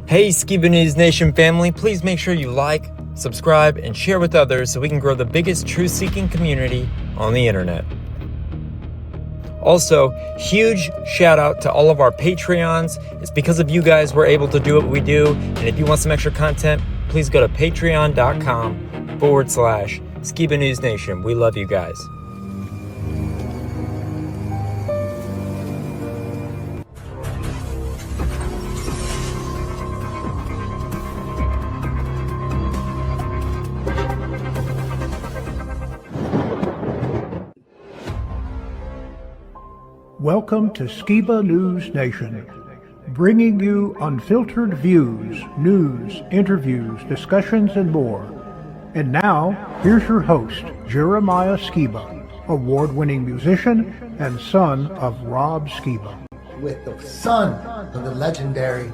Hey Skiba News Nation family, please make sure you like, subscribe, and share with others so we can grow the biggest truth-seeking community on the internet. Also, huge shout out to all of our Patreons. It's because of you guys we're able to do what we do. And if you want some extra content, please go to patreon.com/Skiba News Nation. We love you guys. Welcome to Skiba News Nation, bringing you unfiltered views, news, interviews, discussions, and more. And now, here's your host, Jeremiah Skiba, award-winning musician and son of Rob Skiba. With the son of the legendary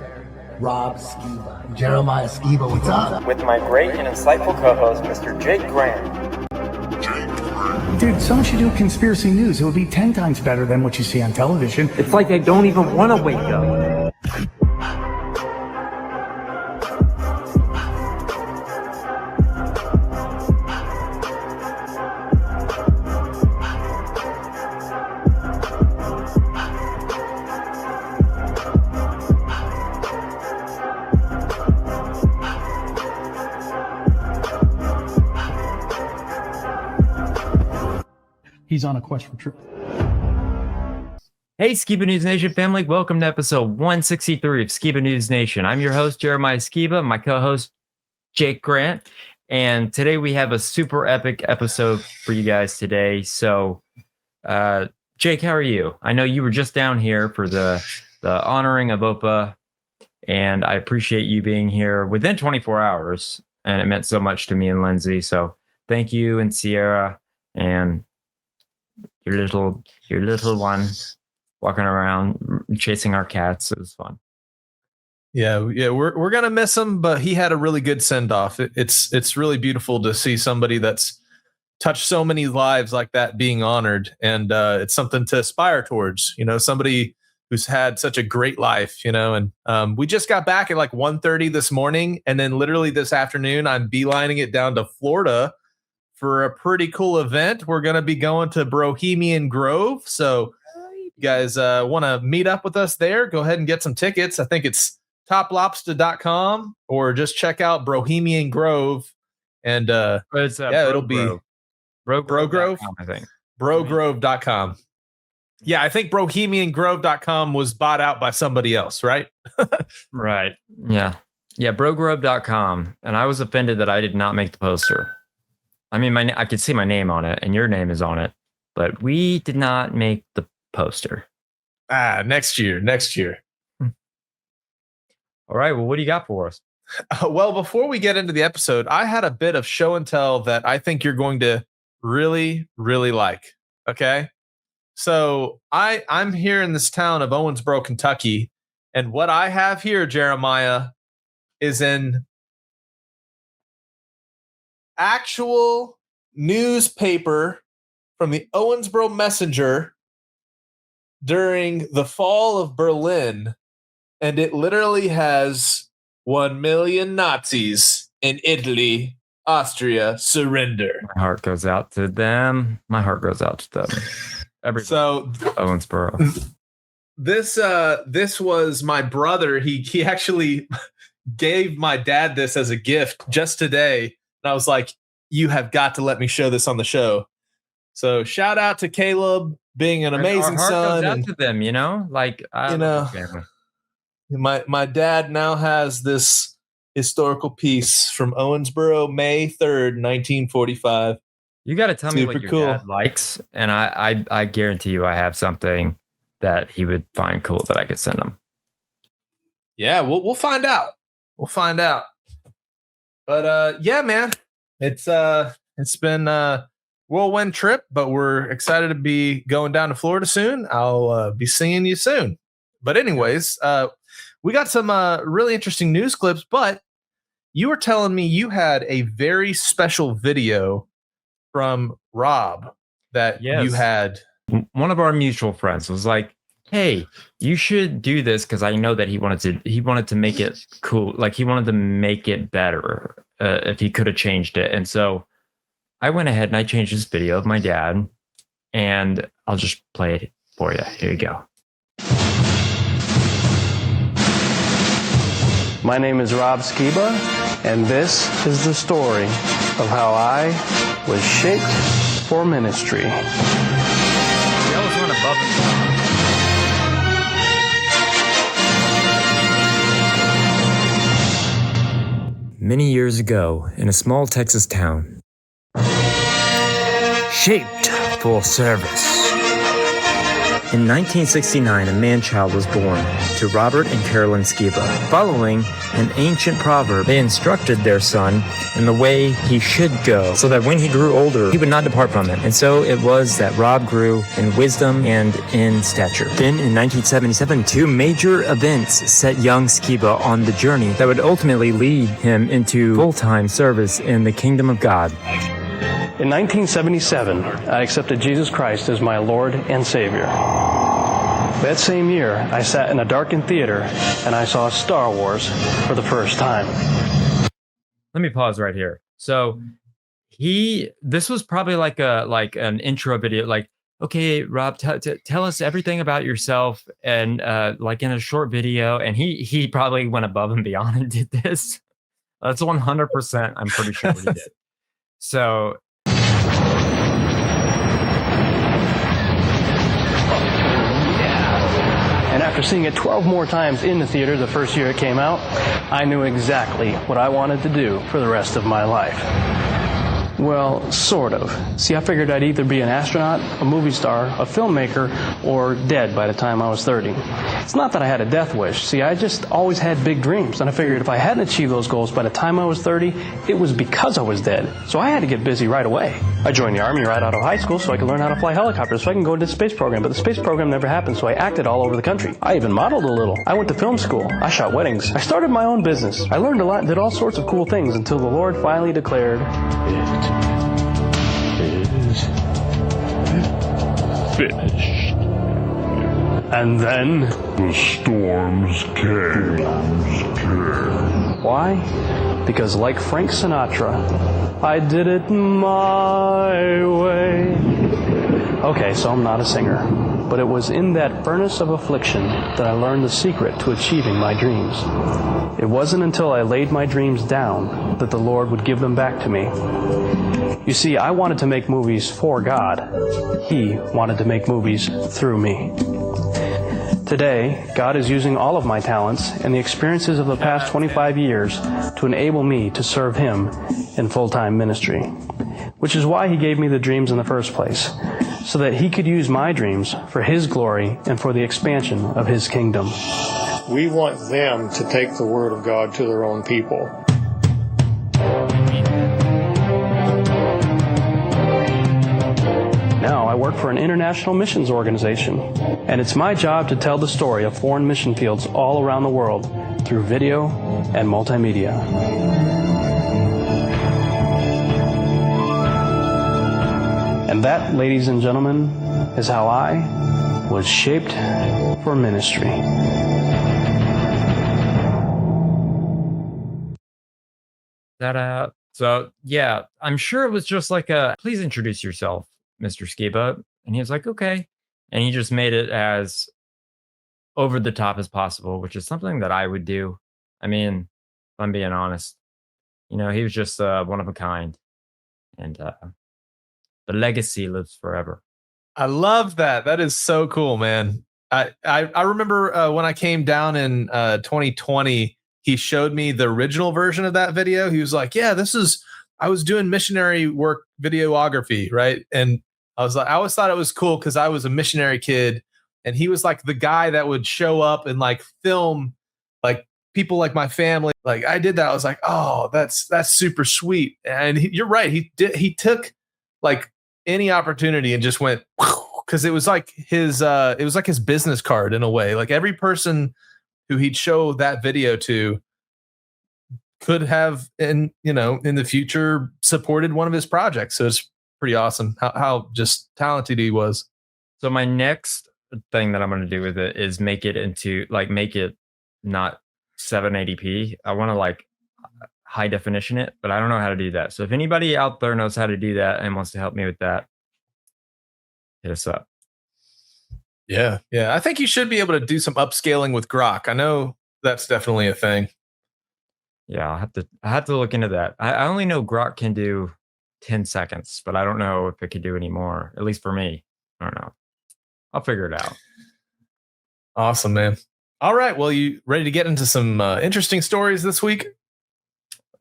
Rob Skiba. Jeremiah Skiba, what's up? With my great and insightful co-host, Mr. Jake Grant. Dude, someone should do conspiracy news. It would be 10 times better than what you see on television. It's like I don't even want to wake up. He's on a quest for truth. Hey, Skiba News Nation family. Welcome to episode 163 of Skiba News Nation. I'm your host, Jeremiah Skiba, my co-host, Jake Grant. And today we have a super epic episode for you guys today. So, Jake, how are you? I know you were just down here for the honoring of OPA, and I appreciate you being here within 24 hours. And it meant so much to me and Lindsay. So thank you and Sierra and your little one walking around chasing our cats. It was fun. Yeah, we're gonna miss him, but he had a really good send off. It's really beautiful to see somebody that's touched so many lives like that being honored, and it's something to aspire towards. You know, somebody who's had such a great life. You know, and we just got back at like 1:30 this morning, and then literally this afternoon I'm beelining it down to Florida for a pretty cool event. We're going to be going to Bohemian Grove. So you guys want to meet up with us there, go ahead and get some tickets. I think it's toplobster.com or just check out Bohemian Grove. And it'll be Brogrove, I think. Brogrove.com. Yeah, I think BohemianGrove.com was bought out by somebody else, right? Right. Yeah. Yeah, Brogrove.com. And I was offended that I did not make the poster. I mean, I could see my name on it, and your name is on it, but we did not make the poster. Next year. All right. Well, what do you got for us? Well, before we get into the episode, I had a bit of show and tell that I think you're going to really, really like. Okay. So I'm here in this town of Owensboro, Kentucky, and what I have here, Jeremiah, is an actual newspaper from the Owensboro Messenger during the fall of Berlin, and it literally has 1 million Nazis in Italy, Austria surrender. My heart goes out to them. So Owensboro. This was my brother. He actually gave my dad this as a gift just today. And I was like, you have got to let me show this on the show. So shout out to Caleb being an amazing Our heart son. goes out to them, you know, like, my dad now has this historical piece from Owensboro, May 3rd, 1945. You got to tell me what your cool. dad likes. And I guarantee you I have something that he would find cool that I could send him. Yeah, we'll find out. But yeah, man, it's been a whirlwind trip, but we're excited to be going down to Florida soon. I'll be seeing you soon. But anyways, we got some really interesting news clips, but you were telling me you had a very special video from Rob that you had. One of our mutual friends was like, hey, you should do this, because I know that he wanted to make it cool. Like, he wanted to make it better if he could have changed it. And so I went ahead and I changed this video of my dad, and I'll just play it for you. Here you go. My name is Rob Skiba, and this is the story of how I was shaped for ministry. That was one above and beyond. Many years ago, in a small Texas town, shaped for service. In 1969, a man-child was born to Robert and Carolyn Skiba. Following an ancient proverb, they instructed their son in the way he should go, so that when he grew older, he would not depart from it. And so it was that Rob grew in wisdom and in stature. Then in 1977, two major events set young Skiba on the journey that would ultimately lead him into full-time service in the kingdom of God. In 1977, I accepted Jesus Christ as my Lord and Savior. That same year, I sat in a darkened theater and I saw Star Wars for the first time. Let me pause right here. So this was probably like an intro video, like, okay, Rob, tell us everything about yourself, and like in a short video. And he probably went above and beyond and did this. That's 100%. I'm pretty sure he did. So. And after seeing it 12 more times in the theater the first year it came out, I knew exactly what I wanted to do for the rest of my life. Well, sort of. See, I figured I'd either be an astronaut, a movie star, a filmmaker, or dead by the time I was 30. It's not that I had a death wish. See, I just always had big dreams, and I figured if I hadn't achieved those goals by the time I was 30, it was because I was dead. So I had to get busy right away. I joined the Army right out of high school so I could learn how to fly helicopters so I can go into the space program, but the space program never happened, so I acted all over the country. I even modeled a little. I went to film school. I shot weddings. I started my own business. I learned a lot and did all sorts of cool things until the Lord finally declared, "It is finished." And then the storms came. Why? Because like Frank Sinatra, I did it my way. Okay, so I'm not a singer, but it was in that furnace of affliction that I learned the secret to achieving my dreams. It wasn't until I laid my dreams down that the Lord would give them back to me. You see, I wanted to make movies for God. He wanted to make movies through me. Today, God is using all of my talents and the experiences of the past 25 years to enable me to serve Him in full-time ministry, which is why He gave me the dreams in the first place, so that He could use my dreams for His glory and for the expansion of His kingdom. We want them to take the Word of God to their own people. Now I work for an international missions organization, and it's my job to tell the story of foreign mission fields all around the world through video and multimedia. And that, ladies and gentlemen, is how I was shaped for ministry. So yeah, I'm sure it was just like please introduce yourself, Mr. Skiba. And he was like, okay. And he just made it as over the top as possible, which is something that I would do. I mean, if I'm being honest, he was just one of a kind. And the legacy lives forever. I love that. That is so cool, man. I remember when I came down in 2020, he showed me the original version of that video. He was like, yeah, I was doing missionary work, videography, right? And I always thought it was cool because I was a missionary kid, and he was like the guy that would show up and like film like people like my family. Like I did that. I was like, oh, that's super sweet. And you're right. He took like any opportunity and just went, because it was like his business card in a way. Like every person who he'd show that video to could have in the future supported one of his projects. So it's pretty awesome how just talented he was. So my next thing that I'm going to do with it is make it not 780p. I want to like high definition it, but I don't know how to do that. So if anybody out there knows how to do that and wants to help me with that, hit us up. Yeah. I think you should be able to do some upscaling with Grok. I know that's definitely a thing. Yeah, I have to look into that. I only know Grok can do 10 seconds, but I don't know if it could do any more, at least for me. I don't know. I'll figure it out. Awesome, man. All right. Well, you ready to get into some interesting stories this week?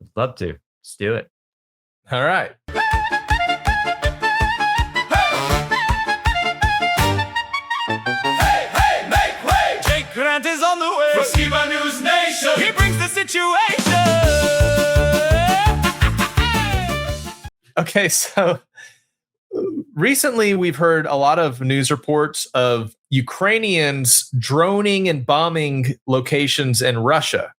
I'd love to. Let's do it. All right. Grant is on the way for Skiba News Nation. He brings the situation. Okay, so recently we've heard a lot of news reports of Ukrainians droning and bombing locations in Russia.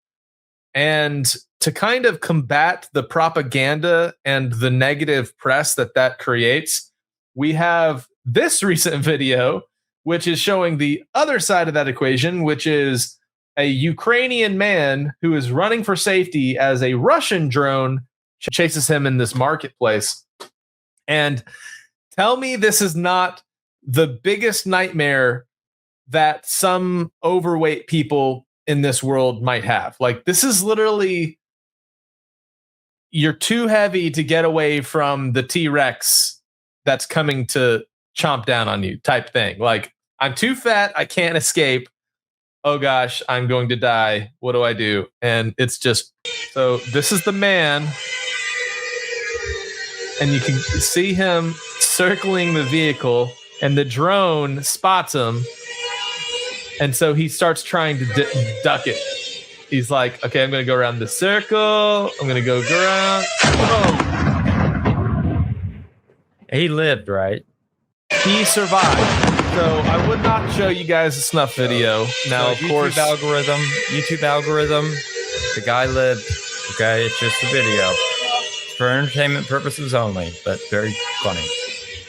And to kind of combat the propaganda and the negative press that creates, we have this recent video, which is showing the other side of that equation, which is a Ukrainian man who is running for safety as a Russian drone chases him in this marketplace. And tell me this is not the biggest nightmare that some overweight people in this world might have. Like, this is literally, you're too heavy to get away from the T-Rex that's coming to chomp down on you type thing. Like, I'm too fat, I can't escape. Oh gosh, I'm going to die. What do I do? And it's just, so this is the man, and you can see him circling the vehicle, and the drone spots him, and so he starts trying to duck it. He's like, okay, I'm going to go around the circle. I'm going to go around. Oh. He lived, right? He survived. So I would not show you guys a snuff video. Now, of course, YouTube algorithm, the guy lived. Okay, it's just a video for entertainment purposes only, but very funny.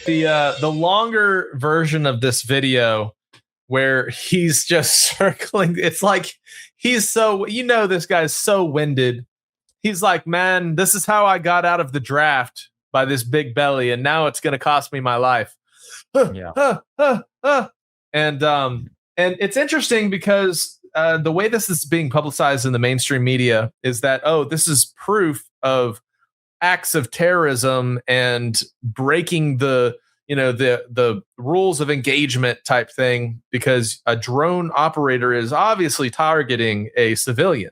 The longer version of this video, where he's just circling, it's like he's so, this guy's so winded. He's like, man, this is how I got out of the draft by this big belly, and now it's going to cost me my life. Yeah. And it's interesting because the way this is being publicized in the mainstream media is that, this is proof of acts of terrorism and breaking the rules of engagement type thing, because a drone operator is obviously targeting a civilian.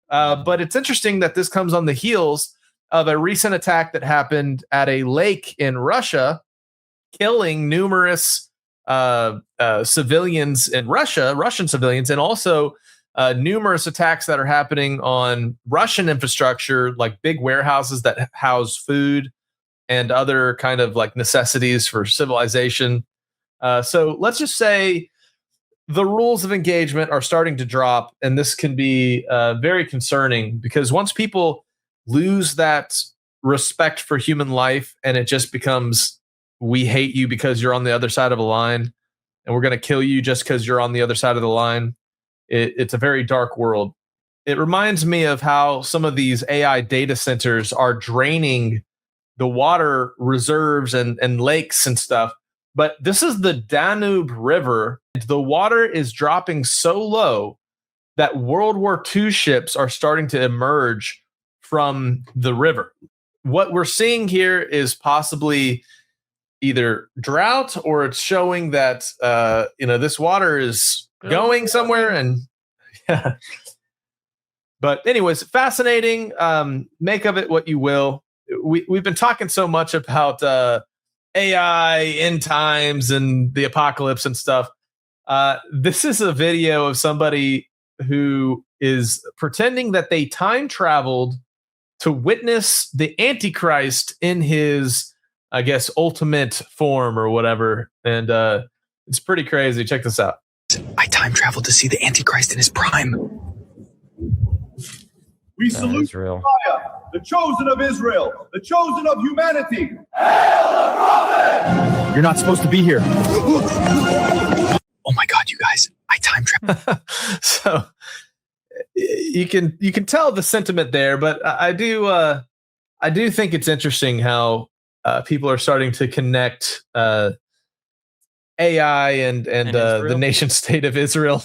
But it's interesting that this comes on the heels of a recent attack that happened at a lake in Russia, killing numerous civilians in Russian civilians, and also numerous attacks that are happening on Russian infrastructure, like big warehouses that house food and other kind of like necessities for civilization. So let's just say the rules of engagement are starting to drop, and this can be very concerning, because once people lose that respect for human life, and it just becomes, we hate you because you're on the other side of a line, and we're going to kill you just because you're on the other side of the line. It's a very dark world. It reminds me of how some of these AI data centers are draining the water reserves and lakes and stuff. But this is the Danube River. The water is dropping so low that World War II ships are starting to emerge from the river. What we're seeing here is possibly either drought, or it's showing that this water is going somewhere. And yeah. But anyways, fascinating. Make of it what you will. We've been talking so much about AI, end times, and the apocalypse and stuff. This is a video of somebody who is pretending that they time traveled to witness the Antichrist in his, I guess, ultimate form or whatever. And it's pretty crazy. Check this out. I time traveled to see the Antichrist in his prime. We salute Israel, Messiah, the chosen of Israel, the chosen of humanity. You're not supposed to be here. guys. I time travel. So you can tell the sentiment there, but I do think it's interesting how people are starting to connect AI and the nation state of Israel.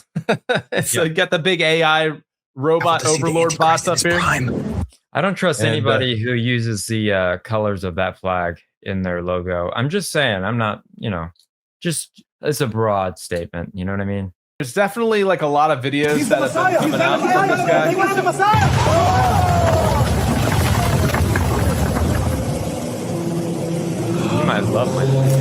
So you got the big AI robot overlord bots up here. I don't trust anybody who uses the colors of that flag in their logo. I'm just saying, I'm not, just it's a broad statement. You know what I mean? There's definitely like a lot of videos that have been coming out from this guy. You might love my music.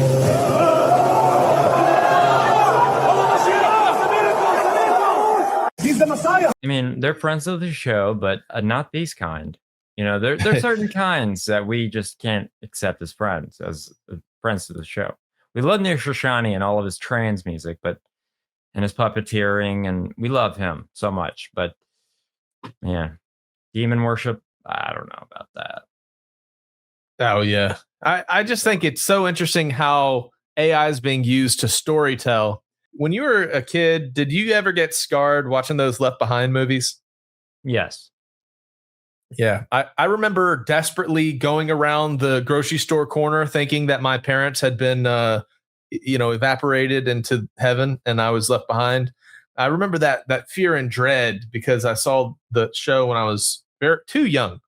He's the Messiah. I mean, they're friends of the show, but not these kind. There's certain kinds that we just can't accept as friends to the show. We love Nir Shoshani and all of his trans music, and his puppeteering, and we love him so much. But man, demon worship, I don't know about that. Oh yeah, I just think it's so interesting how AI is being used to storytell. When you were a kid, did you ever get scarred watching those Left Behind movies? Yes. Yeah. I remember desperately going around the grocery store corner thinking that my parents had been, evaporated into heaven and I was left behind. I remember that fear and dread because I saw the show when I was far too young.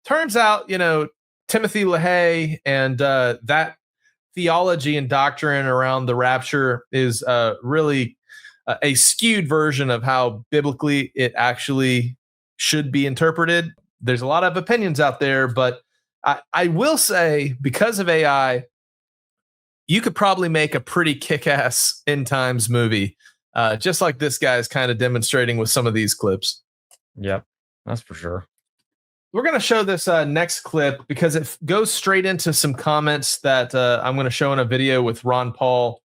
Turns out, Timothy LaHaye and that theology and doctrine around the rapture is really a skewed version of how biblically it actually should be interpreted. There's a lot of opinions out there, but I will say because of AI, you could probably make a pretty kick-ass end times movie, just like this guy is kind of demonstrating with some of these clips. Yep, that's for sure. We're going to show this next clip because it goes straight into some comments that I'm going to show in a video with Ron Paul.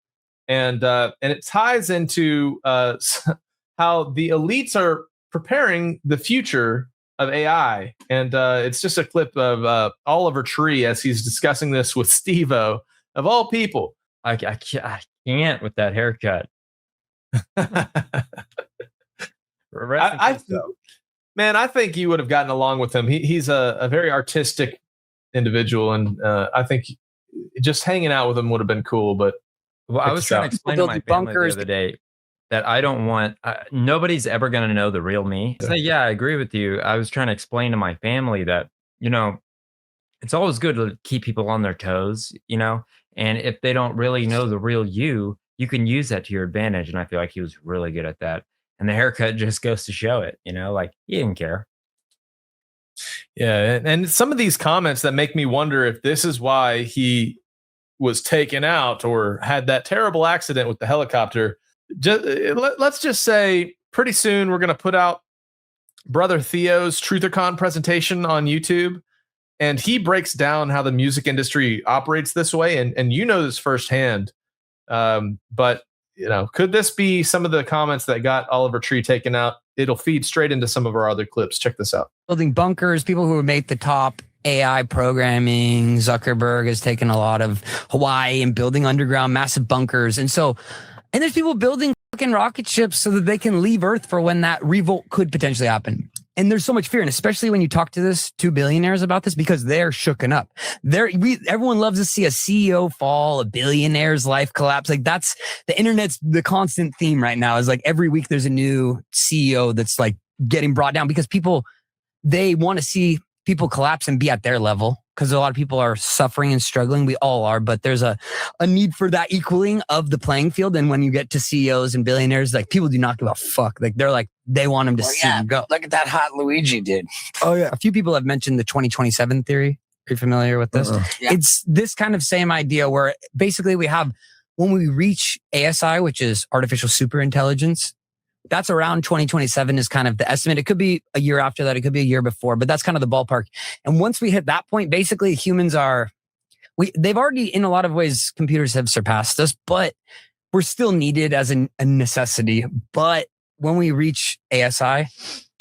And it ties into how the elites are preparing the future of AI. And it's just a clip of Oliver Tree as he's discussing this with Steve-O, of all people. I can't with that haircut. Man, I think you would have gotten along with him. He's a very artistic individual, and I think just hanging out with him would have been cool. But I was trying to explain to my family the other day that I don't want nobody's ever going to know the real me. So yeah, I agree with you. I was trying to explain to my family that it's always good to keep people on their toes, and if they don't really know the real you can use that to your advantage. And I feel like he was really good at that. And the haircut just goes to show it, like he didn't care. Yeah. And some of these comments that make me wonder if this is why he was taken out or had that terrible accident with the helicopter. Let's just say pretty soon we're going to put out Brother Theo's Truthicon presentation on YouTube. And he breaks down how the music industry operates this way. And this firsthand. But could this be some of the comments that got Oliver Tree taken out? It'll feed straight into some of our other clips. Check this out. Building bunkers, people who make the top AI programming. Zuckerberg has taken a lot of Hawaii and building underground massive bunkers. And there's people building fucking rocket ships so that they can leave Earth for when that revolt could potentially happen. And there's so much fear, and especially when you talk to this 2 billionaires about this, because they're shooken up. Everyone loves to see a CEO fall, a billionaire's life collapse. Like that's the internet's the constant theme right now. Is like every week there's a new CEO that's like getting brought down because they want to see people collapse and be at their level. Because a lot of people are suffering and struggling. We all are, but there's a need for that equaling of the playing field. And when you get to CEOs and billionaires, like people do not give a fuck. Like they want them to see you go. Look at that hot Luigi did. Oh yeah. A few people have mentioned the 2027 theory. Are you familiar with this? Yeah. It's this kind of same idea where basically when we reach ASI, which is artificial superintelligence, that's around 2027 is kind of the estimate. It could be a year after that. It could be a year before, but that's kind of the ballpark. And once we hit that point, basically humans they've already, in a lot of ways, computers have surpassed us, but we're still needed as a necessity. But when we reach ASI,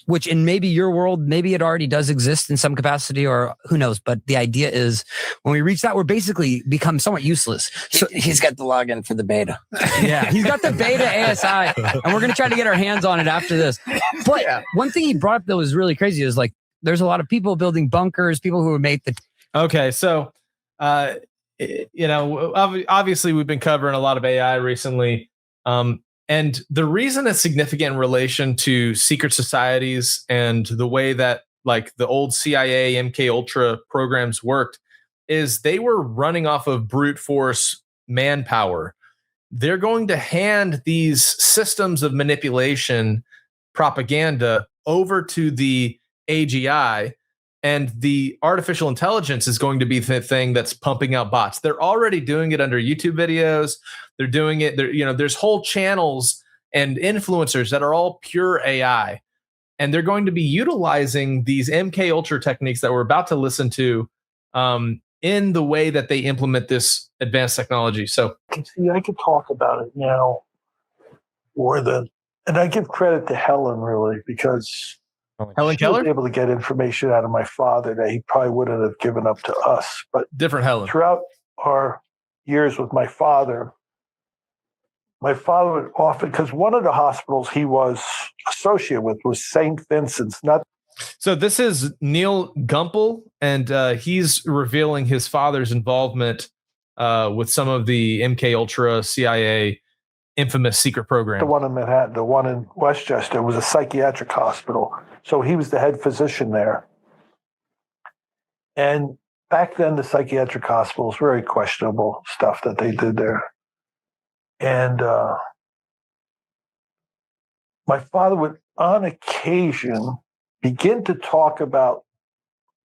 which in maybe your world, maybe it already does exist in some capacity, or who knows. But the idea is when we reach that, we're basically become somewhat useless. So he's got the login for the beta. Yeah, he's got the beta ASI, and we're going to try to get our hands on it after this. But one thing he brought up that was really crazy is like, there's a lot of people building bunkers, people who made the. Okay, so, obviously we've been covering a lot of AI recently. And the reason it's significant in relation to secret societies and the way that like the old CIA MK Ultra programs worked is they were running off of brute force manpower. They're going to hand these systems of manipulation propaganda over to the AGI, and the artificial intelligence is going to be the thing that's pumping out bots. They're already doing it under YouTube videos. They're doing it. There's whole channels and influencers that are all pure AI, and they're going to be utilizing these MK Ultra techniques that we're about to listen to in the way that they implement this advanced technology. So, see, I could talk about it now and I give credit to Helen really, because Helen she Keller was able to get information out of my father that he probably wouldn't have given up to us. But different Helen. Throughout our years with my father would often, because one of the hospitals he was associated with was St. Vincent's. So this is Neil Gumpel, and he's revealing his father's involvement with some of the MK Ultra CIA infamous secret program. The one in Manhattan, the one in Westchester was a psychiatric hospital. So he was the head physician there. And back then, the psychiatric hospitals, very questionable stuff that they did there. And my father would, on occasion, begin to talk about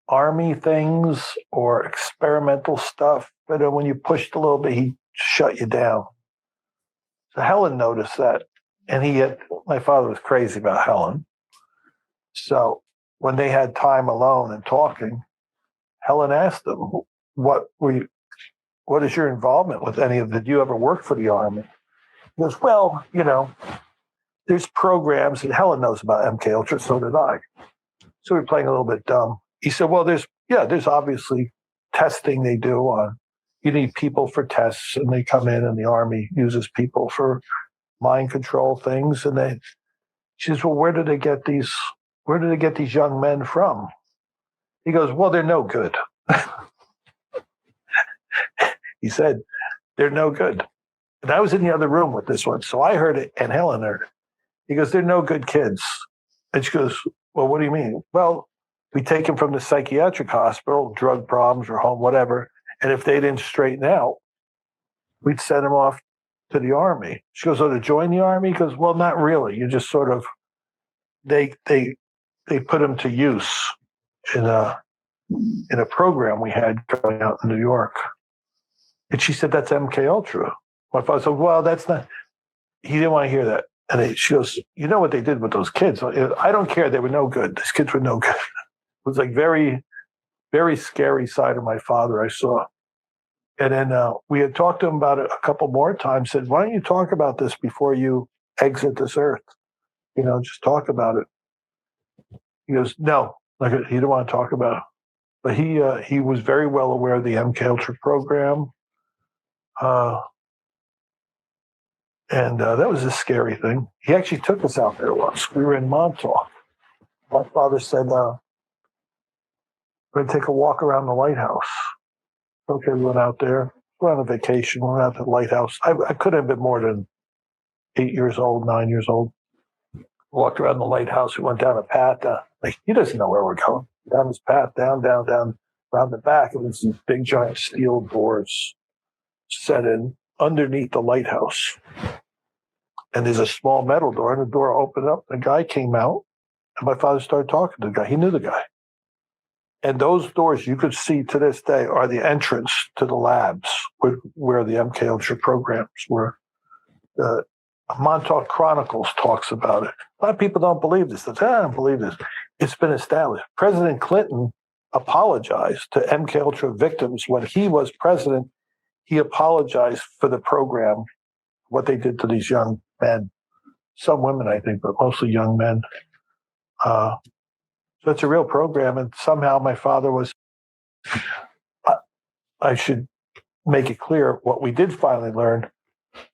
Army things or experimental stuff. But then when you pushed a little bit, he'd shut you down. So Helen noticed that. And my father was crazy about Helen. So when they had time alone and talking, Helen asked him, what is your involvement with did you ever work for the Army? He goes, well, there's programs, and Helen knows about MK Ultra, so did I. So we're playing a little bit dumb. He said, well, there's obviously testing they do on, you need people for tests, and they come in and the Army uses people for mind control things. And she says, well, where do they get these young men from? He goes, well, they're no good. He said, they're no good. And I was in the other room with this one. So I heard it and Helen heard it. He goes, they're no good kids. And she goes, well, what do you mean? Well, we take them from the psychiatric hospital, drug problems or home, whatever. And if they didn't straighten out, we'd send them off to the Army. She goes, oh, to join the Army? He goes, well, not really. You just sort of, they put them to use in a program we had going out in New York. And she said, that's MK Ultra. My father said, well, that's not, he didn't want to hear that. And she goes, you know what they did with those kids? I don't care. They were no good. These kids were no good. It was like very, very scary side of my father I saw. And then we had talked to him about it a couple more times, said, why don't you talk about this before you exit this earth? Just talk about it. He goes, no, he didn't want to talk about it. But he was very well aware of the MK Ultra program. And that was a scary thing. He actually took us out there once. We were in Montauk. My father said, we're going to take a walk around the lighthouse. Okay, we went out there. We're on a vacation. We went out to the lighthouse. I could have been more than 8 years old, 9 years old. Walked around the lighthouse. We went down a path. He doesn't know where we're going. Down this path, down, around the back. It was these big, giant steel doors set in underneath the lighthouse. And there's a small metal door, and the door opened up. A guy came out, and my father started talking to the guy. He knew the guy. And those doors you could see to this day are the entrance to the labs where the MK Ultra programs were. Montauk Chronicles talks about it. A lot of people don't believe this. I don't believe this. It's been established. President Clinton apologized to MK Ultra victims when he was president. He apologized for the program, what they did to these young men, some women, I think, but mostly young men. So it's a real program. And somehow my father was, I should make it clear what we did finally learn.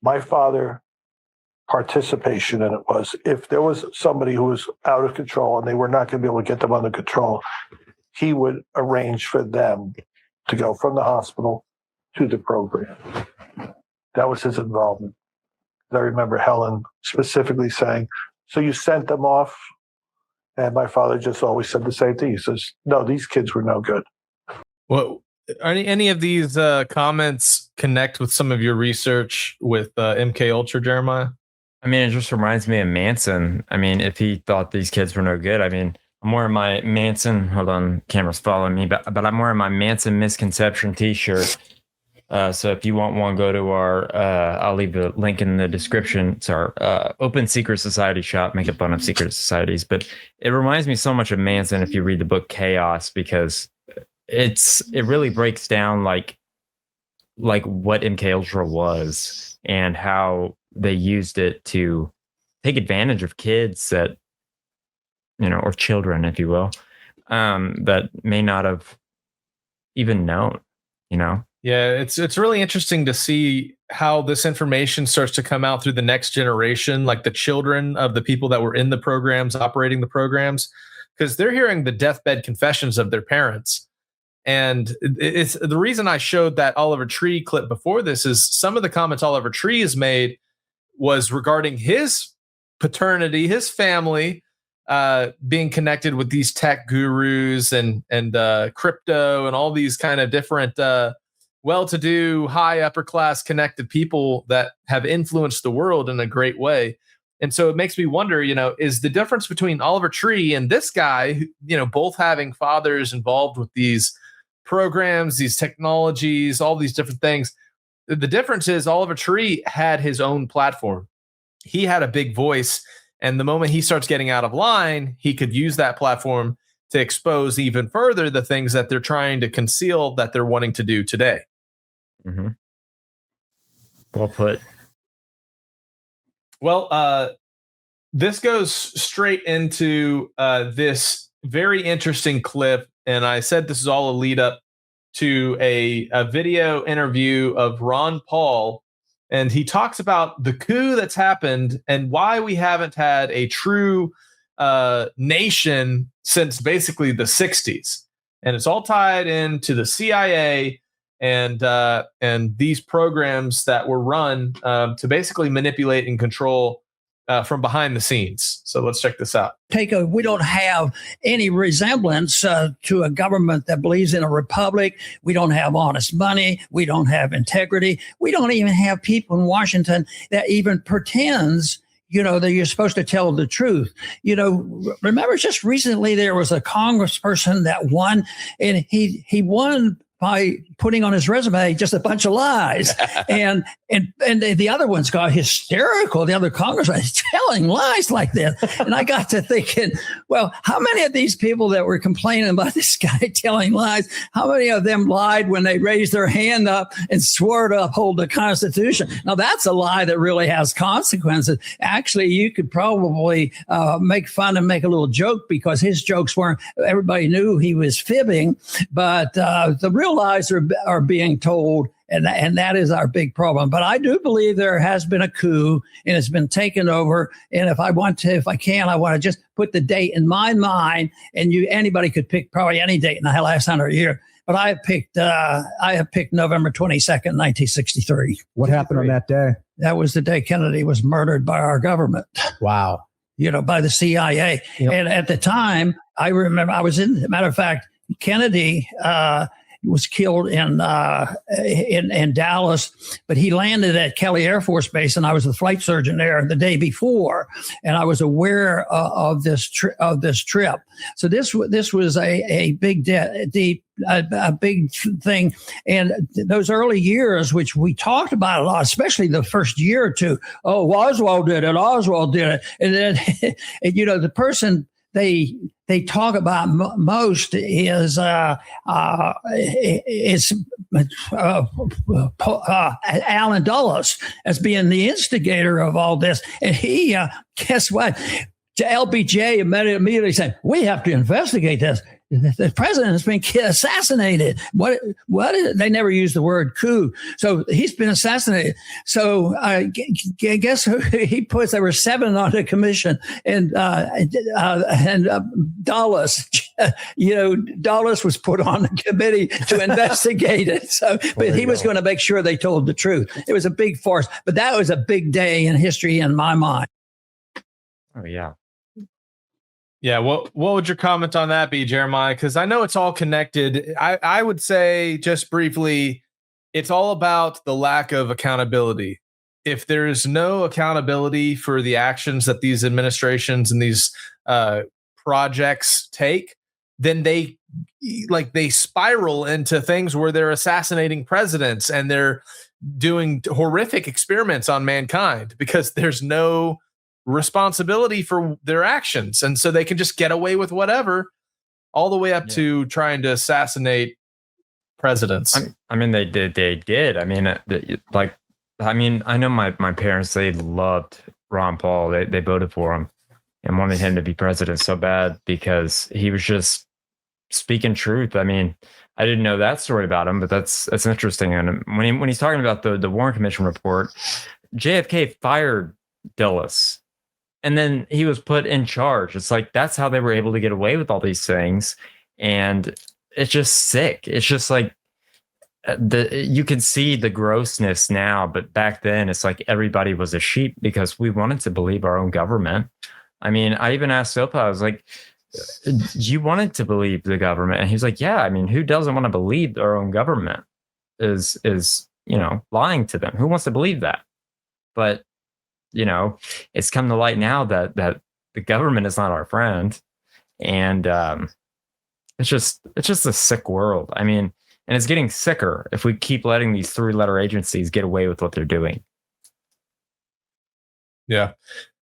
My father participation in it was if there was somebody who was out of control and they were not going to be able to get them under control, he would arrange for them to go from the hospital to the program. That was his involvement. I remember Helen specifically saying, so you sent them off? And my father just always said the same thing. He says, no, these kids were no good. Well, are any of these comments connect with some of your research with MK Ultra, Jeremiah? I mean, it just reminds me of Manson. I mean, if he thought these kids were no good, I mean, I'm wearing my Manson. Hold on, camera's following me, but I'm wearing my Manson misconception T-shirt. So if you want one, go to our. I'll leave the link in the description. It's our Open Secret Society shop. Making fun of secret societies, but it reminds me so much of Manson if you read the book Chaos, because it really breaks down like what MK Ultra was and how they used it to take advantage of kids that, or children, if you will, that may not have even known, Yeah, it's really interesting to see how this information starts to come out through the next generation, like the children of the people that were in the programs, operating the programs, because they're hearing the deathbed confessions of their parents. And it's the reason I showed that Oliver Tree clip before this is some of the comments Oliver Tree has made was regarding his paternity, his family being connected with these tech gurus and crypto and all these kind of different well-to-do, high upper class connected people that have influenced the world in a great way. And so it makes me wonder, is the difference between Oliver Tree and this guy, both having fathers involved with these programs, these technologies, all these different things. The difference is Oliver Tree had his own platform. He had a big voice. And the moment he starts getting out of line, he could use that platform to expose even further the things that they're trying to conceal that they're wanting to do today. Mm-hmm. Well put. Well, this goes straight into this very interesting clip. And I said this is all a lead up to a video interview of Ron Paul. And he talks about the coup that's happened and why we haven't had a true nation since basically the 60s. And it's all tied into the CIA and these programs that were run to basically manipulate and control from behind the scenes. So let's check this out. We don't have any resemblance to a government that believes in a republic. We don't have honest money. We don't have integrity. We don't even have people in Washington that even pretends, that you're supposed to tell the truth. Remember just recently there was a congressperson that won, and he won by putting on his resume just a bunch of lies. and the other ones got hysterical. The other congressman is telling lies like this. And I got to thinking, well, how many of these people that were complaining about this guy telling lies, how many of them lied when they raised their hand up and swore to uphold the Constitution? Now, that's a lie that really has consequences. Actually, you could probably make fun and make a little joke because his jokes weren't, everybody knew he was fibbing, but the real lies are being told, and that is our big problem. But I do believe there has been a coup, and it's been taken over. And if I want to just put the date in my mind, and anybody could pick probably any date in the last 100 years. But I have picked November 22nd, 1963. What happened on that day? That was the day Kennedy was murdered by our government. Wow. By the CIA. Yep. And at the time, I remember matter of fact, Kennedy was killed in Dallas, but he landed at Kelly Air Force Base, and I was the flight surgeon there the day before, and I was aware of this trip. So this was a big a big thing. And those early years, which we talked about a lot, especially the first year or two. Oh, Oswald did it. And then, the person they talk about most is Allen Dulles as being the instigator of all this. And he, guess what? LBJ immediately said, "We have to investigate this. The president has been assassinated." What? They never used the word coup. So he's been assassinated. So guess who he puts? There were 7 on the commission, and Dulles, Dulles was put on the committee to investigate it. So, but he was going to make sure they told the truth. It was a big farce, but that was a big day in history in my mind. Oh yeah. Yeah, what would your comment on that be, Jeremiah? Because I know it's all connected. I would say, just briefly, it's all about the lack of accountability. If there's no accountability for the actions that these administrations and these projects take, then they spiral into things where they're assassinating presidents and they're doing horrific experiments on mankind because there's no responsibility for their actions, and so they can just get away with whatever, all the way up to trying to assassinate presidents. I mean, they did. I mean, I know my parents, they loved Ron Paul. They voted for him and wanted him to be president so bad because he was just speaking truth. I mean, I didn't know that story about him, but that's interesting. And when he's talking about the Warren Commission report, JFK fired Dulles. And then he was put in charge. It's like, that's how they were able to get away with all these things. And it's just sick. It's just like you can see the grossness now, but back then it's like everybody was a sheep because we wanted to believe our own government. I mean, I even asked Opa, I was like, you wanted to believe the government? And he's like, yeah, I mean, who doesn't want to believe their own government is lying to them? Who wants to believe that? But it's come to light now that the government is not our friend, and it's just a sick world. I mean, and it's getting sicker if we keep letting these 3-letter agencies get away with what they're doing. Yeah,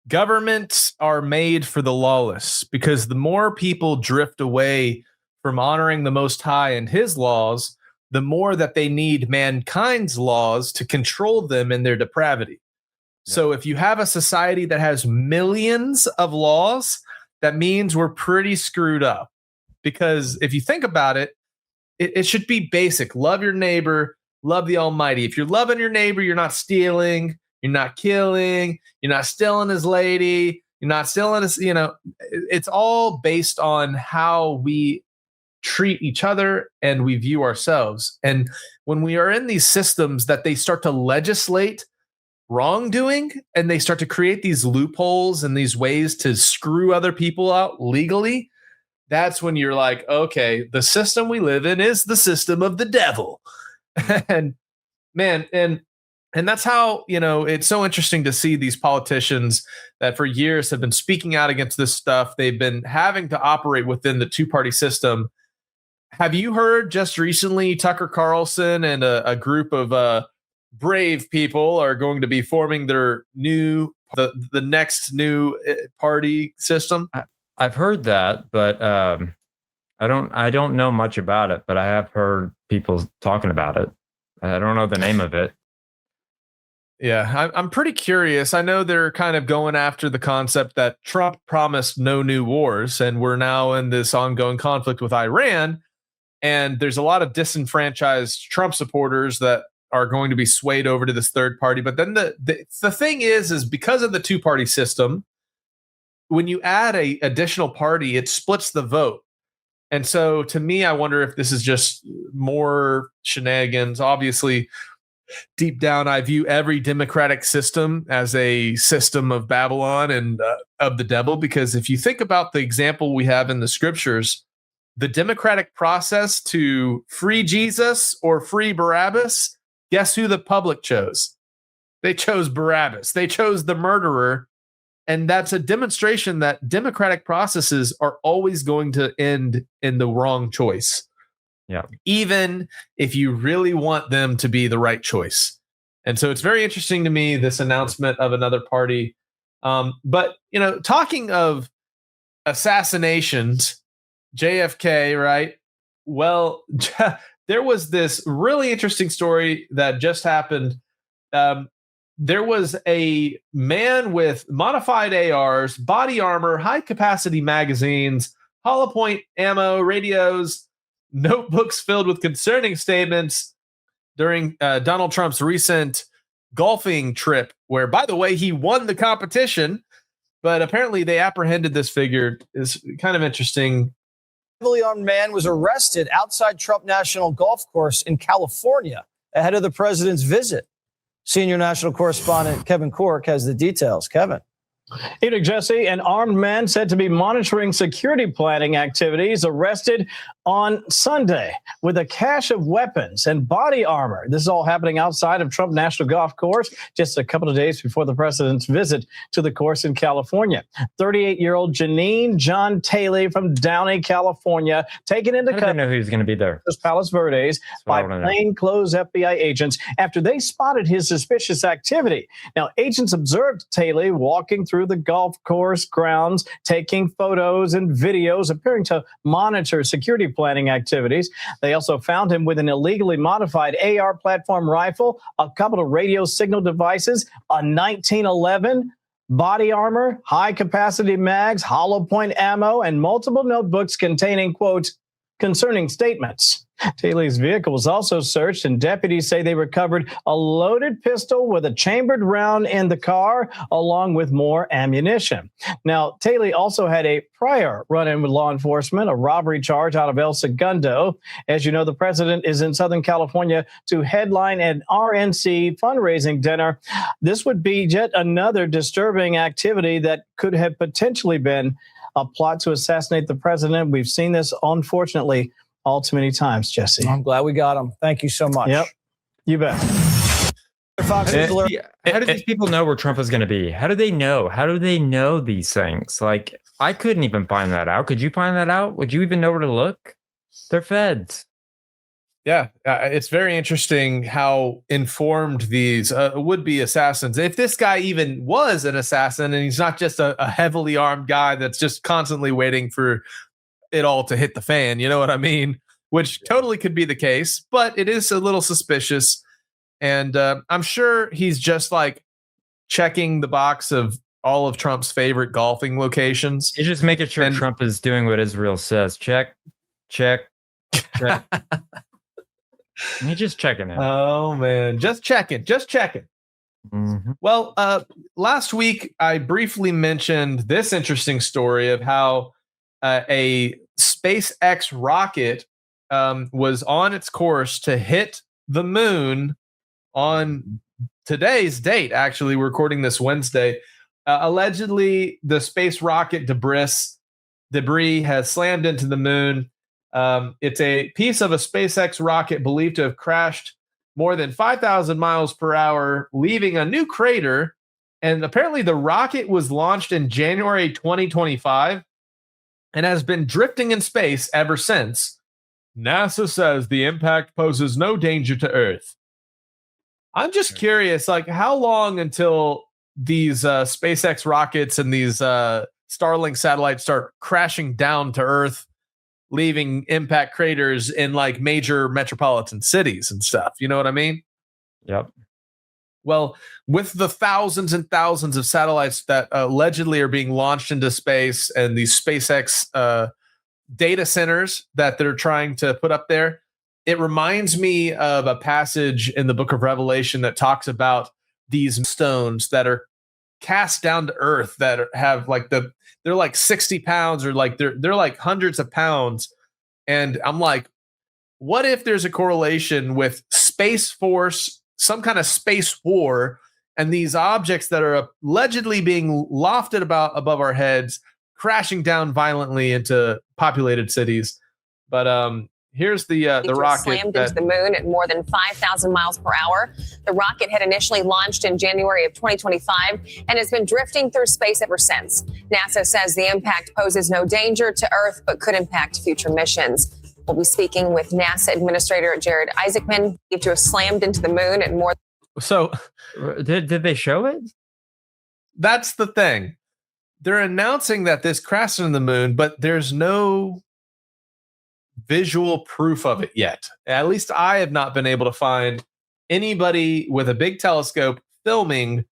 governments are made for the lawless because the more people drift away from honoring the Most High and His laws, the more that they need mankind's laws to control them in their depravity. So if you have a society that has millions of laws, that means we're pretty screwed up. Because if you think about it, it should be basic. Love your neighbor, love the Almighty. If you're loving your neighbor, you're not stealing, you're not killing, you're not stealing his lady, you're not stealing his, it's all based on how we treat each other and we view ourselves. And when we are in these systems that they start to legislate wrongdoing and they start to create these loopholes and these ways to screw other people out legally, that's when you're like, okay, the system we live in is the system of the devil. And man, and that's how, it's so interesting to see these politicians that for years have been speaking out against this stuff. They've been having to operate within the 2-party system. Have you heard just recently Tucker Carlson and a group of brave people are going to be forming their the next new party system? I've heard that, but I don't know much about it, but I have heard people talking about it. I don't know the name of it. Yeah, I'm pretty curious. I know they're kind of going after the concept that Trump promised no new wars, and we're now in this ongoing conflict with Iran. And there's a lot of disenfranchised Trump supporters that are going to be swayed over to this third party. But then the thing is because of the 2-party system, when you add a additional party, it splits the vote. And so to me, I wonder if this is just more shenanigans. Obviously, deep down, I view every democratic system as a system of Babylon and of the devil, because if you think about the example we have in the scriptures, the democratic process to free Jesus or free Barabbas, guess who the public chose? They chose Barabbas. They chose the murderer. And that's a demonstration that democratic processes are always going to end in the wrong choice. Yeah. Even if you really want them to be the right choice. And so it's very interesting to me, this announcement of another party. But, talking of assassinations, JFK, right? Well, there was this really interesting story that just happened. there was a man with modified ARs, body armor, high-capacity magazines, hollow point ammo, radios, notebooks filled with concerning statements during Donald Trump's recent golfing trip, where, by the way, he won the competition, but apparently they apprehended this figure. Is kind of interesting. Heavily armed man was arrested outside Trump National Golf Course in California ahead of the president's visit. Senior national correspondent Kevin Cork has the details. Kevin. Evening, Jesse. An armed man said to be monitoring security planning activities arrested on Sunday with a cache of weapons and body armor. This is all happening outside of Trump National Golf Course just a couple of days before the president's visit to the course in California. 38-year-old Janine John Taylor from Downey, California, taken into custody. I didn't know he was going to be there. Palos Verdes by plainclothes FBI agents after they spotted his suspicious activity. Now, agents observed Taylor walking through the golf course grounds, taking photos and videos, appearing to monitor security planning activities. They also found him with an illegally modified AR platform rifle, a couple of radio signal devices, a 1911 body armor, high-capacity mags, hollow point ammo, and multiple notebooks containing, quote, concerning statements. Taylor's vehicle was also searched, and deputies say they recovered a loaded pistol with a chambered round in the car, along with more ammunition. Now, Taylor also had a prior run-in with law enforcement, a robbery charge out of El Segundo. As you know, the president is in Southern California to headline an RNC fundraising dinner. This would be yet another disturbing activity that could have potentially been a plot to assassinate the president. We've seen this, unfortunately, all too many times, Jesse. I'm glad we got him. Thank you so much. Yep. You bet. How do these people know where Trump is going to be? How do they know? How do they know these things? Like, I couldn't even find that out. Could you find that out? Would you even know where to look? They're feds. Yeah, it's very interesting how informed these would-be assassins. If this guy even was an assassin and he's not just a heavily armed guy that's just constantly waiting for it all to hit the fan, you know what I mean? Which totally could be the case, but it is a little suspicious. And I'm sure he's just like checking the box of all of Trump's favorite golfing locations. He's just making sure Trump is doing what Israel says. Check, check, check. He's just checking it. Oh, man. Just checking. Mm-hmm. Well, last week, I briefly mentioned this interesting story of how a SpaceX rocket was on its course to hit the moon on today's date. Actually, we're recording this Wednesday. Allegedly, the space rocket debris has slammed into the moon. It's a piece of a SpaceX rocket believed to have crashed more than 5,000 miles per hour, leaving a new crater. And apparently the rocket was launched in January 2025 and has been drifting in space ever since. NASA says the impact poses no danger to Earth. I'm just curious, like, how long until these SpaceX rockets and these Starlink satellites start crashing down to Earth, leaving impact craters in like major metropolitan cities and stuff? You know what I mean? Yep. Well, with the thousands and thousands of satellites that allegedly are being launched into space and these SpaceX data centers that they're trying to put up there, it reminds me of a passage in the book of Revelation that talks about these stones that are cast down to earth that have like they're like 60 pounds or like they're like hundreds of pounds. And I'm like, what if there's a correlation with Space Force, some kind of space war, and these objects that are allegedly being lofted above our heads, crashing down violently into populated cities? But here's the rocket slammed into the moon at more than 5,000 miles per hour. The rocket had initially launched in January of 2025 and has been drifting through space ever since. NASA says the impact poses no danger to Earth, but could impact future missions. We'll be speaking with NASA Administrator Jared Isaacman, believed to have slammed into the moon at more. So, did they show it? That's the thing. They're announcing that this crashed into the moon, but there's no visual proof of it yet. At least I have not been able to find anybody with a big telescope filming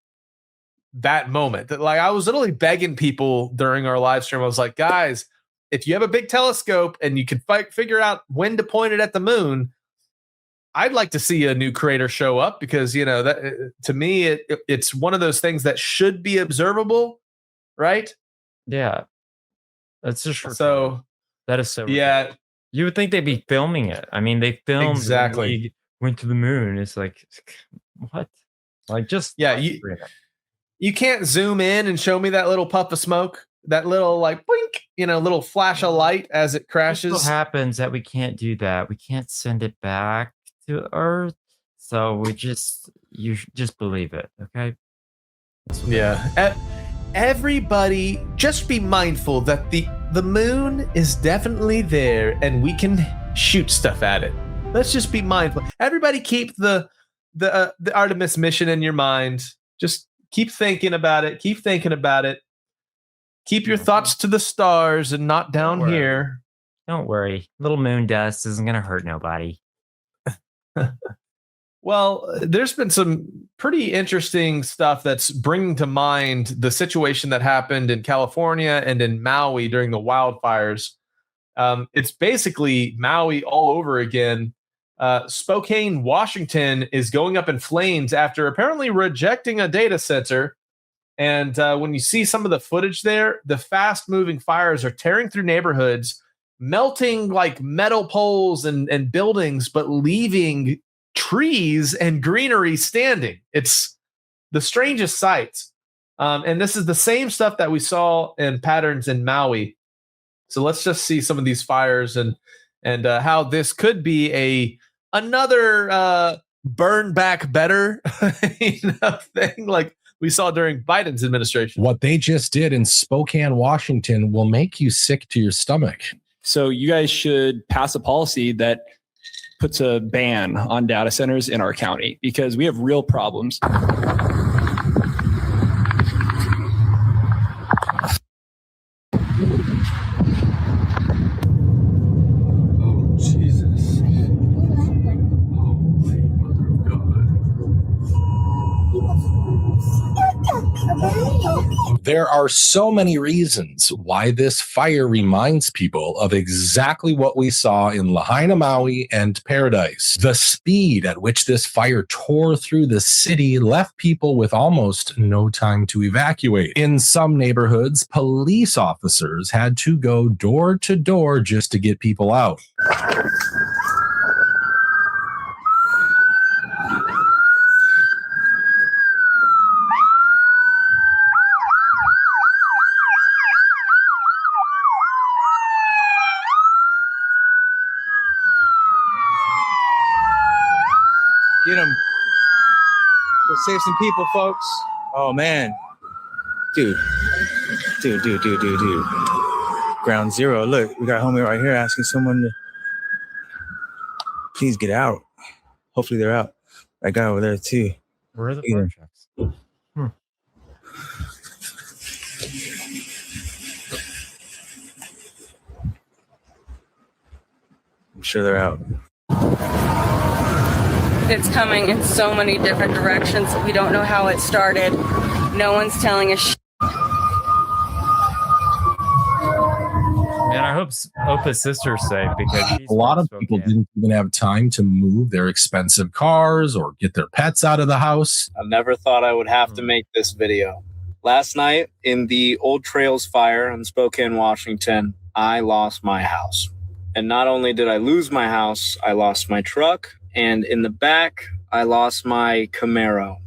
that moment. That, like, I was literally begging people during our live stream. I was like, guys, if you have a big telescope and you can figure out when to point it at the moon, I'd like to see a new crater show up, because, you know, that to me, it's one of those things that should be observable, right? Yeah. That's just so. That is so. Yeah. Ridiculous. You would think they'd be filming it. I mean, they filmed exactly. When we went to the moon. It's like, what? Like, just you can't zoom in and show me that little puff of smoke, that little like blink, you know, little flash of light as it crashes. What happens that we can't do that? We can't send it back to Earth, so you just believe it, okay? Yeah. Everybody, just be mindful that the moon is definitely there, and we can shoot stuff at it. Let's just be mindful. Everybody, keep the Artemis mission in your mind. Just keep thinking about it. Keep thinking about it. Keep your thoughts to the stars and not down here. Don't worry. Little moon dust isn't going to hurt nobody. Well, there's been some pretty interesting stuff that's bringing to mind the situation that happened in California and in Maui during the wildfires. It's basically Maui all over again. Spokane, Washington is going up in flames after apparently rejecting a data center. And when you see some of the footage there, the fast-moving fires are tearing through neighborhoods, melting like metal poles and buildings, but leaving trees and greenery standing. It's the strangest sight. And this is the same stuff that we saw in patterns in Maui. So let's just see some of these fires and how this could be another burn back better thing like we saw during Biden's administration. What they just did in Spokane, Washington will make you sick to your stomach. So you guys should pass a policy that puts a ban on data centers in our county, because we have real problems. There are so many reasons why this fire reminds people of exactly what we saw in Lahaina, Maui, and Paradise. The speed at which this fire tore through the city left people with almost no time to evacuate. In some neighborhoods, police officers had to go door to door just to get people out. Get them. Go save some people, folks. Oh, man. Dude. Ground zero. Look, we got a homie right here asking someone to please get out. Hopefully they're out. That guy over there, too. Where are the fire trucks? I'm sure they're out. It's coming in so many different directions. We don't know how it started. No one's telling us. And I hope OPA'S sister's safe, because a lot of people didn't even have time to move their expensive cars or get their pets out of the house. I never thought I would have to make this video. Last night in the Old Trails fire in Spokane, Washington, I lost my house. And not only did I lose my house, I lost my truck. And in the back, I lost my Camaro.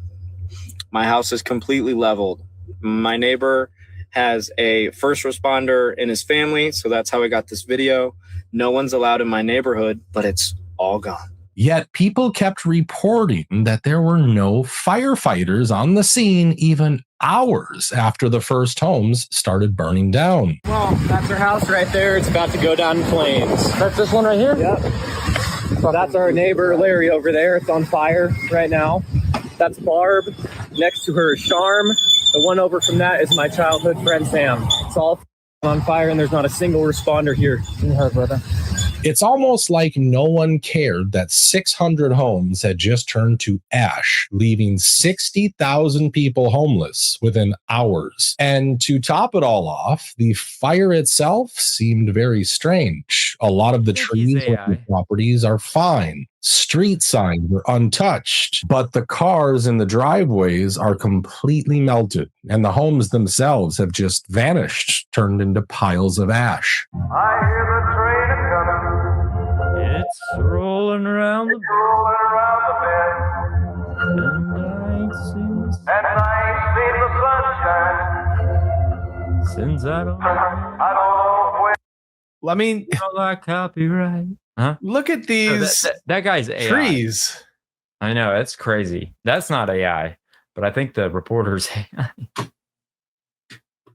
My house is completely leveled. My neighbor has a first responder in his family, so that's how I got this video. No one's allowed in my neighborhood, but it's all gone. Yet people kept reporting that there were no firefighters on the scene even hours after the first homes started burning down. Well, that's our house right there. It's about to go down in flames. That's this one right here? Yep. That's our neighbor, Larry, over there. It's on fire right now. That's Barb. Next to her is Charm. The one over from that is my childhood friend, Sam. It's all on fire, and there's not a single responder here. In her, brother. It's almost like no one cared that 600 homes had just turned to ash, leaving 60,000 people homeless within hours. And to top it all off, the fire itself seemed very strange. A lot of the trees on the properties are fine. Street signs were untouched, but the cars in the driveways are completely melted, and the homes themselves have just vanished, turned into piles of ash. I hear the train a-comin'. It's rolling around the bend. And I ain't seen the sunshine. Since I don't know where. I mean, like copyright. Huh? Look at these that guy's AI. trees. I know, that's crazy. That's not AI, but I think the reporter's AI.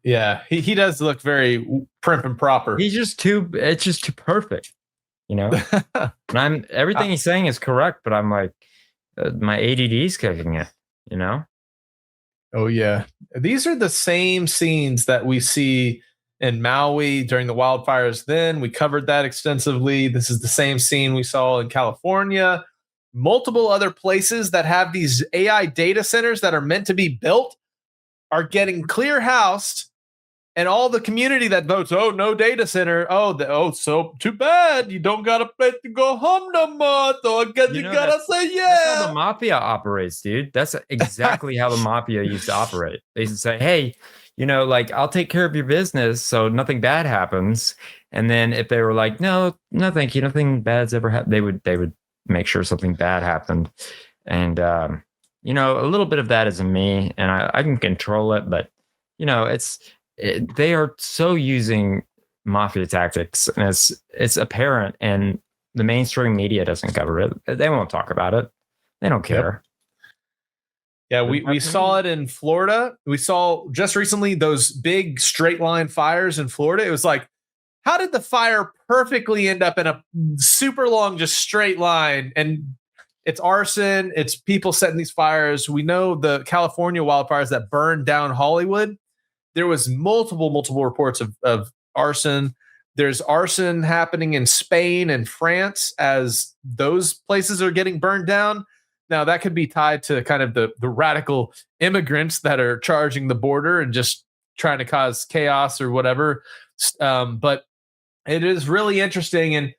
Yeah, he does look very prim and proper. It's just too perfect, you know? And everything he's saying is correct, but I'm like, my ADD's kicking it, you know? Oh, yeah. These are the same scenes that we see in Maui during the wildfires. Then we covered that extensively. This is the same scene we saw in California. Multiple other places that have these AI data centers that are meant to be built are getting clear housed, and all the community that votes, oh, no data center. So too bad. You don't got a place to go home no more. So I guess you gotta say yeah. That's how the mafia operates, dude. That's exactly how the mafia used to operate. They used to say, hey, you know, like, I'll take care of your business so nothing bad happens. And then if they were like, no, thank you, nothing bad's ever happened, they would make sure something bad happened. And, you know, a little bit of that is in me, and I can control it. But, you know, they are so using mafia tactics, and it's apparent, and the mainstream media doesn't cover it. They won't talk about it. They don't care. Yeah, we saw it in Florida. We saw just recently those big straight line fires in Florida. It was like, how did the fire perfectly end up in a super long, just straight line? And it's arson. It's people setting these fires. We know the California wildfires that burned down Hollywood. There was multiple reports of arson. There's arson happening in Spain and France as those places are getting burned down. Now, that could be tied to kind of the radical immigrants that are charging the border and just trying to cause chaos or whatever. But it is really interesting. And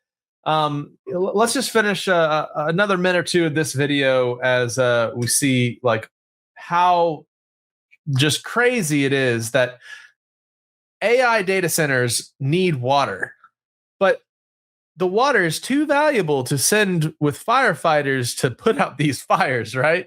let's just finish another minute or two of this video as we see like how just crazy it is that AI data centers need water. But the water is too valuable to send with firefighters to put out these fires, right?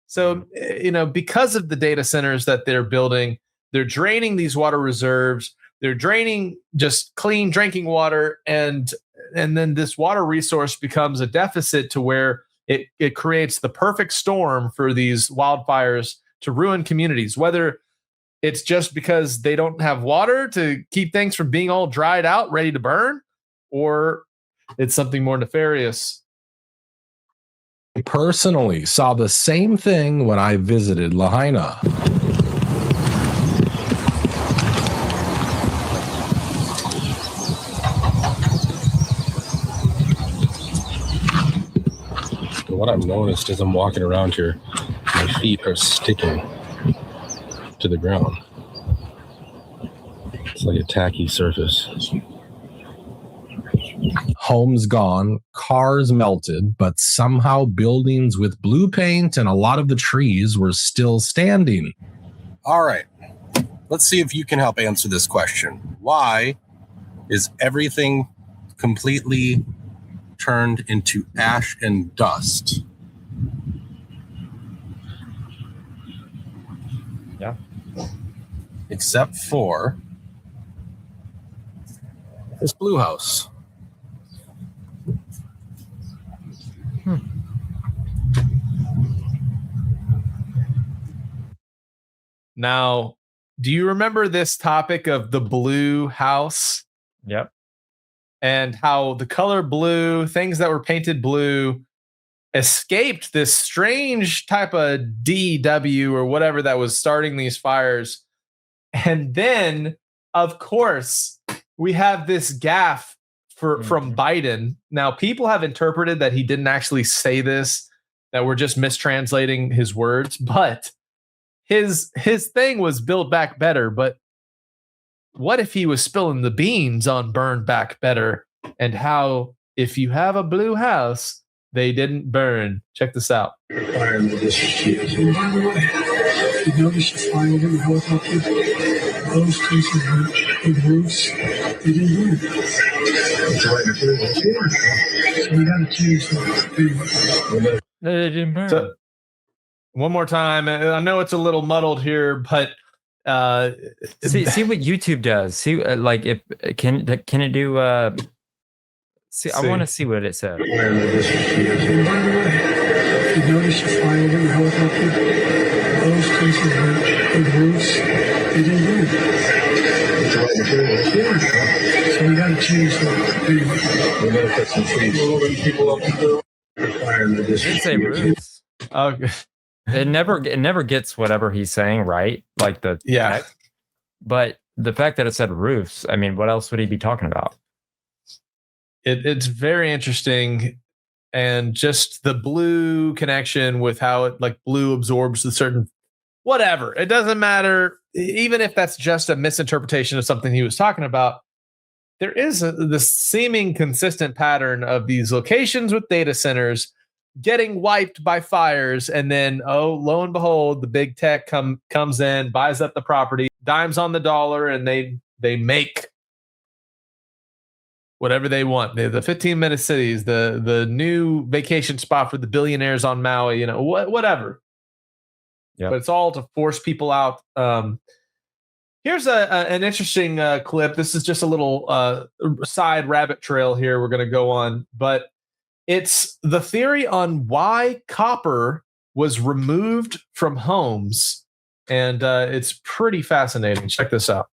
So, you know, because of the data centers that they're building, they're draining these water reserves. They're draining just clean drinking water. And then this water resource becomes a deficit to where it creates the perfect storm for these wildfires to ruin communities, whether it's just because they don't have water to keep things from being all dried out, ready to burn, or it's something more nefarious. I personally saw the same thing when I visited Lahaina. What I've noticed as I'm walking around here, my feet are sticking to the ground. It's like a tacky surface. Homes gone, cars melted, but somehow buildings with blue paint and a lot of the trees were still standing. All right, let's see if you can help answer this question. Why is everything completely turned into ash and dust? Yeah. Except for this blue house. Now, do you remember this topic of the blue house? Yep. And how the color blue, things that were painted blue, escaped this strange type of DW or whatever that was starting these fires. And then, of course, we have this gaffe from Biden. Now, people have interpreted that he didn't actually say this, that we're just mistranslating his words, but his thing was Build Back Better. But what if he was spilling the beans on Burn Back Better and how if you have a blue house, they didn't burn? Check this out. Fire in the district. And by the way, you notice the fire over the helicopter? Those places with roofs, they didn't burn. It's right in the So we got to change that. They didn't burn. So, one more time. I know it's a little muddled here, but see what YouTube does. See, like if can it do? See, I want to see what it says. And by the way, you notice the fire over the helicopter? Those places with roofs, they didn't burn. It's right in So we got to change that. We got to put some trees. People up to fire in the district. It say roofs. Okay. It never gets whatever he's saying right, like the text. But the fact that it said roofs, I mean, what else would he be talking about? It's very interesting, and just the blue connection with how it like blue absorbs the certain whatever. It doesn't matter, even if that's just a misinterpretation of something he was talking about. There is this seeming consistent pattern of these locations with data centers getting wiped by fires, and then lo and behold, the big tech comes in, buys up the property, dimes on the dollar, and they make whatever they want. The 15-minute cities, the new vacation spot for the billionaires on Maui, whatever. Yeah, but it's all to force people out. Here's an interesting clip. This is just a little side rabbit trail here we're going to go on, but it's the theory on why copper was removed from homes, and it's pretty fascinating. Check this out.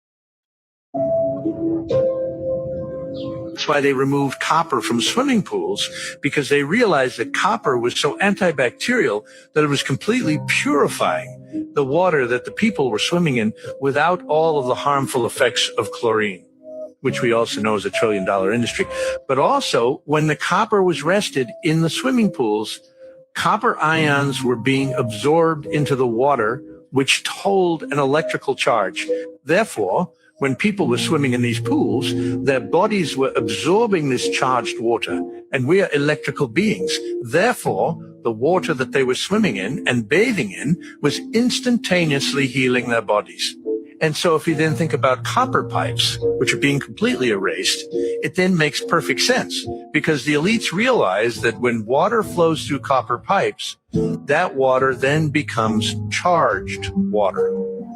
That's why they removed copper from swimming pools, because they realized that copper was so antibacterial that it was completely purifying the water that the people were swimming in without all of the harmful effects of chlorine, which we also know is $1 trillion industry. But also, when the copper was rested in the swimming pools, copper ions were being absorbed into the water, which told an electrical charge. Therefore, when people were swimming in these pools, their bodies were absorbing this charged water, and we are electrical beings. Therefore, the water that they were swimming in and bathing in was instantaneously healing their bodies. And so if you then think about copper pipes, which are being completely erased, it then makes perfect sense, because the elites realize that when water flows through copper pipes, that water then becomes charged water,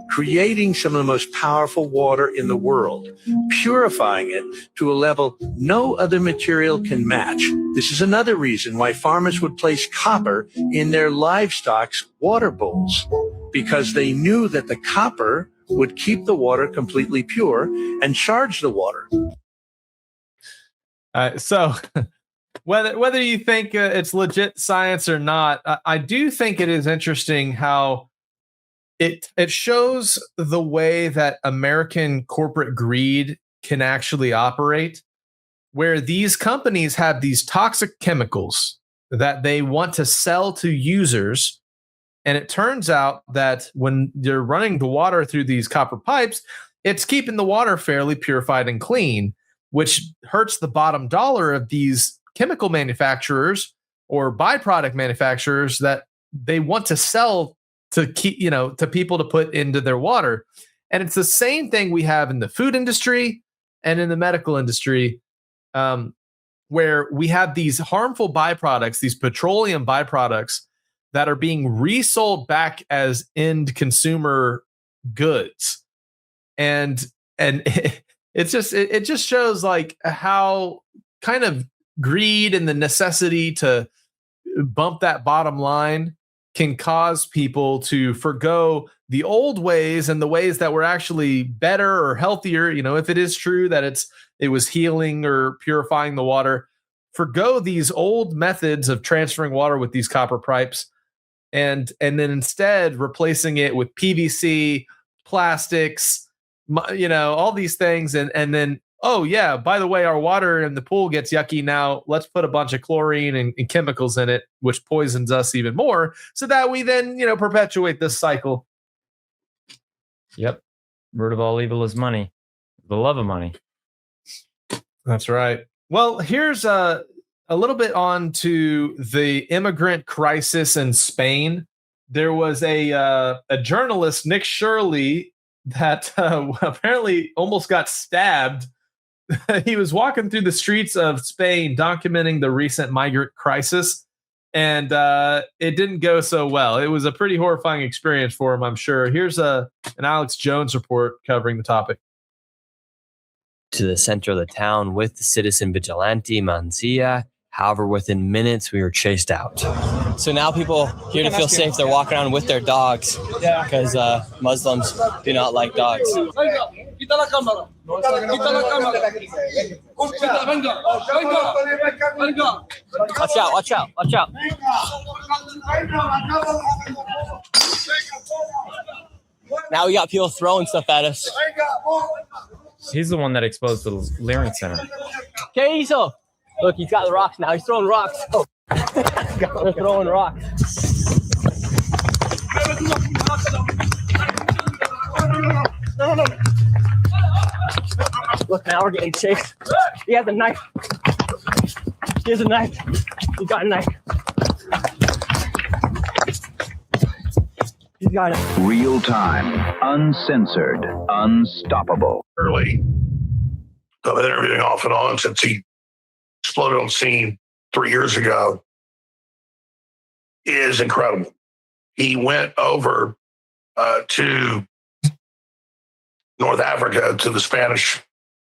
creating some of the most powerful water in the world, purifying it to a level no other material can match. This is another reason why farmers would place copper in their livestock's water bowls, because they knew that the copper would keep the water completely pure and charge the water. So whether you think it's legit science or not, I do think it is interesting how it shows the way that American corporate greed can actually operate, where these companies have these toxic chemicals that they want to sell to users. And it turns out that when you're running the water through these copper pipes, it's keeping the water fairly purified and clean, which hurts the bottom dollar of these chemical manufacturers or byproduct manufacturers that they want to sell to keep, to people to put into their water. And it's the same thing we have in the food industry and in the medical industry, where we have these harmful byproducts, these petroleum byproducts that are being resold back as end consumer goods. And it just shows like how kind of greed and the necessity to bump that bottom line can cause people to forgo the old ways and the ways that were actually better or healthier. If it is true that it was healing or purifying the water, forgo these old methods of transferring water with these copper pipes, and then instead replacing it with PVC, plastics, all these things, and then oh yeah, by the way, our water in the pool gets yucky now. Let's put a bunch of chlorine and chemicals in it, which poisons us even more, so that we then, perpetuate this cycle. Yep. Root of all evil is money. The love of money. That's right. Well, here's a little bit on to the immigrant crisis in Spain. There was a journalist, Nick Shirley, that apparently almost got stabbed. He was walking through the streets of Spain documenting the recent migrant crisis, and it didn't go so well. It was a pretty horrifying experience for him, I'm sure. Here's an Alex Jones report covering the topic. To the center of the town with the citizen vigilante Mancia. However, within minutes, we were chased out. So now people here to feel safe, they're walking around with their dogs because Muslims do not like dogs. Watch out, watch out, watch out. Now we got people throwing stuff at us. He's the one that exposed the Leering Center. Okay, so look, he's got the rocks now. He's throwing rocks. Oh. They're throwing rocks. No. Look, now we're getting chased. He has a knife. He has a knife. He got a knife. He's got it. Real time, uncensored, unstoppable. Early. I've been interviewing off and on since he exploded on the scene 3 years ago. Is incredible. He went over to North Africa, to the Spanish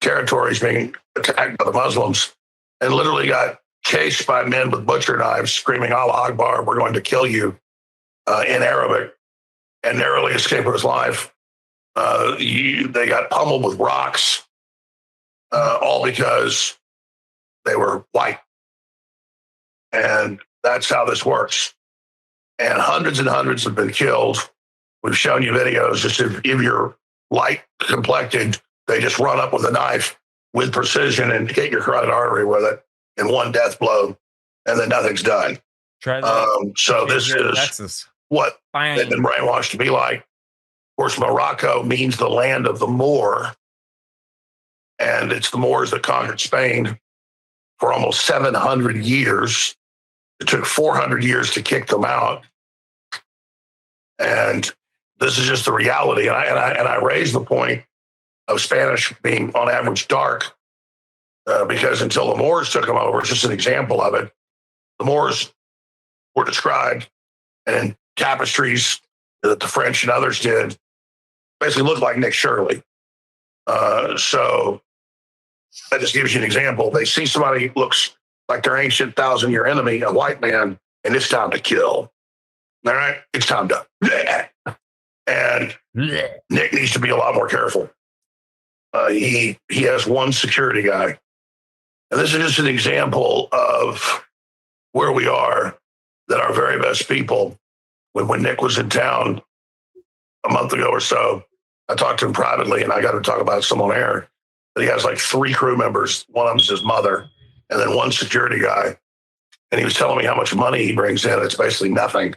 territories being attacked by the Muslims, and literally got chased by men with butcher knives screaming, Allah Akbar, we're going to kill you, in Arabic, and narrowly escaped with his life. They got pummeled with rocks, all because they were white. And that's how this works. And hundreds have been killed. We've shown you videos. Just if you're light complected, they just run up with a knife with precision and hit your carotid artery with it in one death blow, and then nothing's done. Try that. So this is Texas. What they've been brainwashed to be like. Of course, Morocco means the land of the Moor, and it's the Moors that conquered Spain for almost 700 years. It took 400 years to kick them out. And this is just the reality. And I raised the point of Spanish being on average dark because until the Moors took them over, it's just an example of it. The Moors were described in tapestries that the French and others did, basically looked like Nick Shirley. So that just gives you an example. They see somebody who looks like their ancient 1,000-year enemy, a white man, and it's time to kill. All right? It's time to. And Nick needs to be a lot more careful. He has one security guy. And this is just an example of where we are, that our very best people, when Nick was in town a month ago or so, I talked to him privately, and I got to talk about some on air. But he has like 3 crew members. One of them is his mother, and then one security guy. And he was telling me how much money he brings in. It's basically nothing.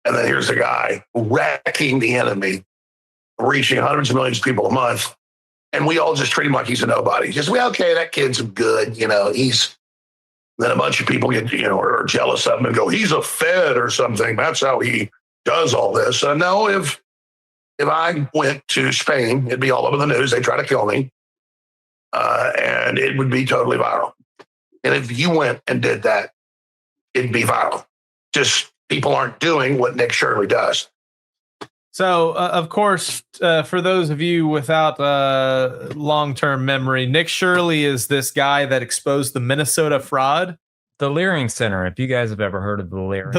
And then here's a guy wrecking the enemy, reaching hundreds of millions of people a month. And we all just treat him like he's a nobody. Just, well, okay, that kid's good. Then a bunch of people get, are jealous of him and go, he's a Fed or something. That's how he does all this. No, if I went to Spain, it'd be all over the news. They try to kill me. And it would be totally viral. And if you went and did that, it'd be viral. Just people aren't doing what Nick Shirley does. So, of course, for those of you without long-term memory, Nick Shirley is this guy that exposed the Minnesota fraud. The Leering Center, if you guys have ever heard of the Leering.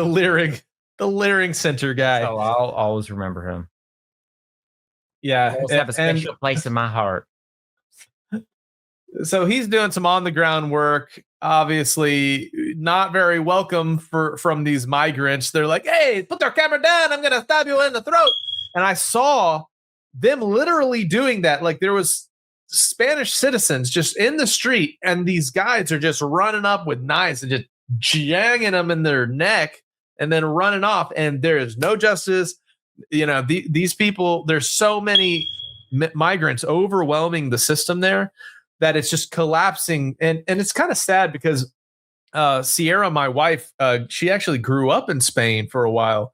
The Leering Center guy. So I'll always remember him. Yeah. Always have a special place in my heart. So he's doing some on-the-ground work, obviously not very welcome from these migrants. They're like, hey, put their camera down. I'm going to stab you in the throat. And I saw them literally doing that. Like there was Spanish citizens just in the street, and these guys are just running up with knives and just janging them in their neck and then running off, and there is no justice. These people, there's so many migrants overwhelming the system there that it's just collapsing, and it's kind of sad because Sierra, my wife, she actually grew up in Spain for a while,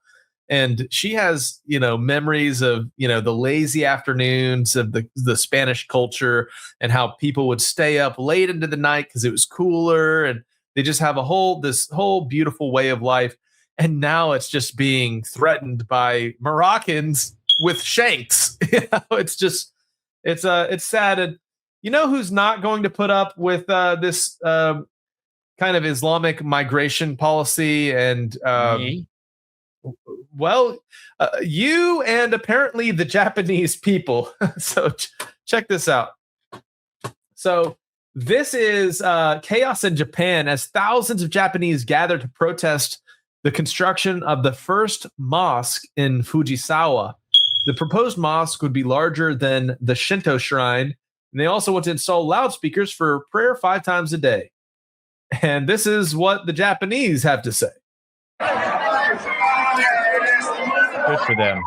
and she has memories of the lazy afternoons of the Spanish culture and how people would stay up late into the night because it was cooler, and they just have this whole beautiful way of life. And now it's just being threatened by Moroccans with shanks. It's sad. And who's not going to put up with this kind of Islamic migration policy? And you and apparently the Japanese people. So check this out. So this is chaos in Japan as thousands of Japanese gather to protest the construction of the first mosque in Fujisawa. The proposed mosque would be larger than the Shinto shrine, and they also want to install loudspeakers for prayer 5 times a day. And this is what the Japanese have to say. Good for them.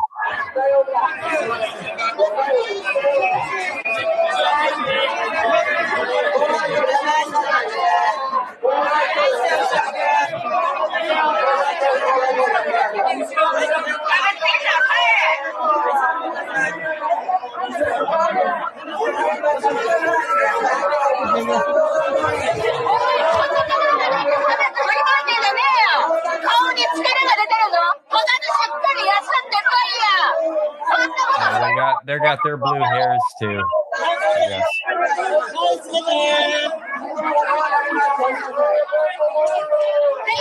They got their blue hairs too. I guess.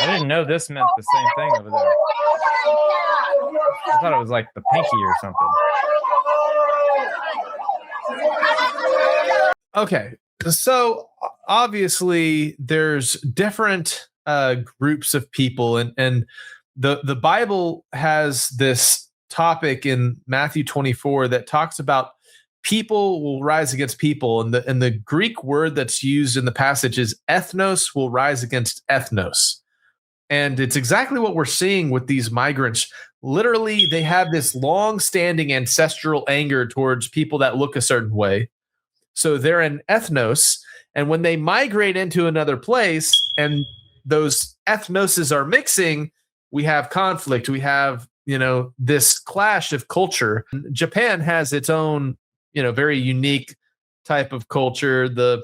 I didn't know this meant the same thing over there. I thought it was like the pinky or something. Okay, so obviously there's different groups of people, and the Bible has this topic in Matthew 24 that talks about people will rise against people, and the Greek word that's used in the passage is ethnos will rise against ethnos. And it's exactly what we're seeing with these migrants. Literally, they have this long-standing ancestral anger towards people that look a certain way. So they're an ethnos, and when they migrate into another place and those ethnoses are mixing, we have conflict. We have this clash of culture. Japan has its own, very unique type of culture. Their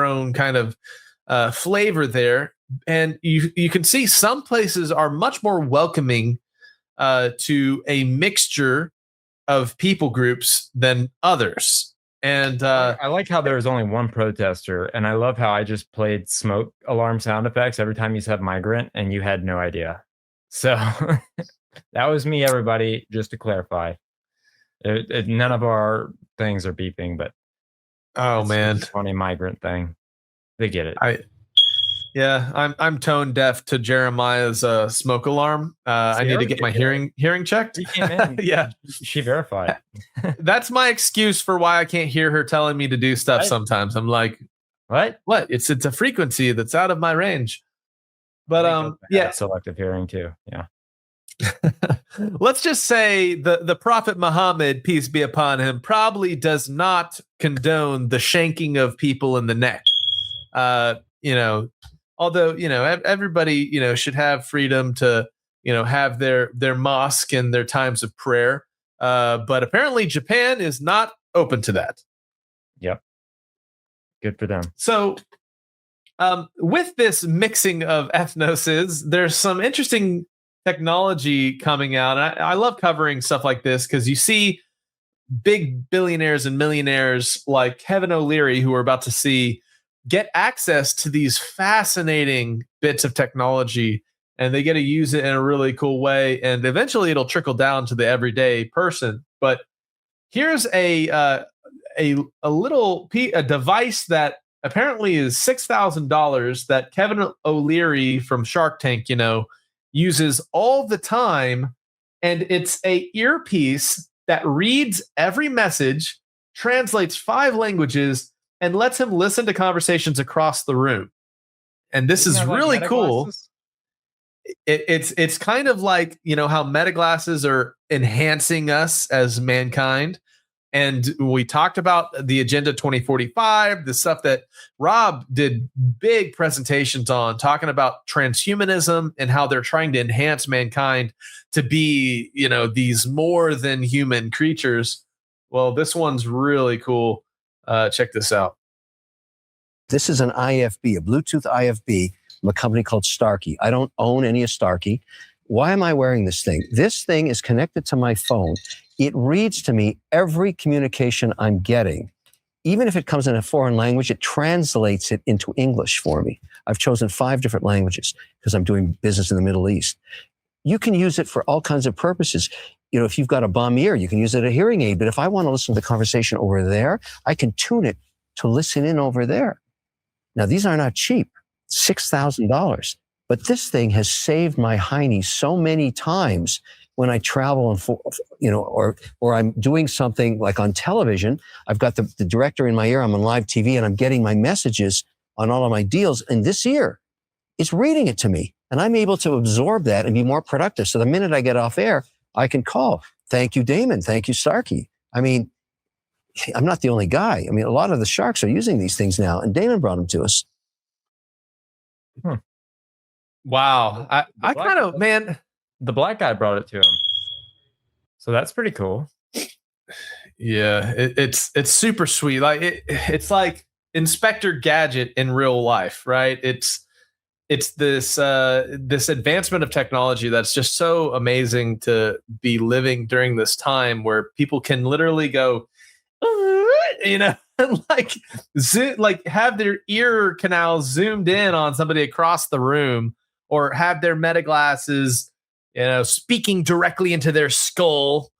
own kind of flavor there, and you can see some places are much more welcoming to a mixture of people groups than others. And I like how there was only one protester, and I love how I just played smoke alarm sound effects every time you said migrant, and you had no idea. So that was me, everybody, just to clarify. None of our things are beeping, but it's a funny migrant thing. They get it. I'm tone deaf to Jeremiah's smoke alarm. I need to get my hearing checked. Yeah, she verified. That's my excuse for why I can't hear her telling me to do stuff. Right. Sometimes I'm like, what? It's a frequency that's out of my range. But selective hearing too. Yeah. Let's just say the Prophet Muhammad, peace be upon him, probably does not condone the shanking of people in the neck. Although everybody should have freedom to have their mosque and their times of prayer, but apparently Japan is not open to that. Yep. Good for them. So with this mixing of ethnoses, there's some interesting technology coming out. And I love covering stuff like this because you see big billionaires and millionaires like Kevin O'Leary, who we're about to see, get access to these fascinating bits of technology, and they get to use it in a really cool way. And eventually it'll trickle down to the everyday person. But here's a device that apparently is $6,000 that Kevin O'Leary from Shark Tank, uses all the time. And it's a earpiece that reads every message translates 5 languages, and lets him listen to conversations across the room. And this is really cool. It's kind of like, how meta glasses are enhancing us as mankind. And we talked about the Agenda 2045, the stuff that Rob did big presentations on, talking about transhumanism and how they're trying to enhance mankind to be, these more than human creatures. Well, this one's really cool. Check this out. This is an IFB, a Bluetooth IFB from a company called Starkey. I don't own any of Starkey. Why am I wearing this thing? This thing is connected to my phone. It reads to me every communication I'm getting. Even if it comes in a foreign language, it translates it into English for me. I've chosen 5 different languages because I'm doing business in the Middle East. You can use it for all kinds of purposes. If you've got a bum ear, you can use it as a hearing aid. But if I want to listen to the conversation over there, I can tune it to listen in over there. Now, these are not cheap, $6,000. But this thing has saved my hiney so many times when I travel and, or I'm doing something like on television. I've got the director in my ear. I'm on live TV and I'm getting my messages on all of my deals. And this ear, it's reading it to me. And I'm able to absorb that and be more productive. So the minute I get off air, I can call. Thank you, Damon. Thank you, Starkey. I mean, I'm not the only guy. I mean, a lot of the sharks are using these things now. And Damon brought them to us. Wow. I kind of, man. The black guy brought it to him. So that's pretty cool. Yeah, it's super sweet. Like it's like Inspector Gadget in real life, right? It's this advancement of technology that's just so amazing to be living during this time where people can literally go, and like have their ear canal zoomed in on somebody across the room, or have their meta glasses, speaking directly into their skull.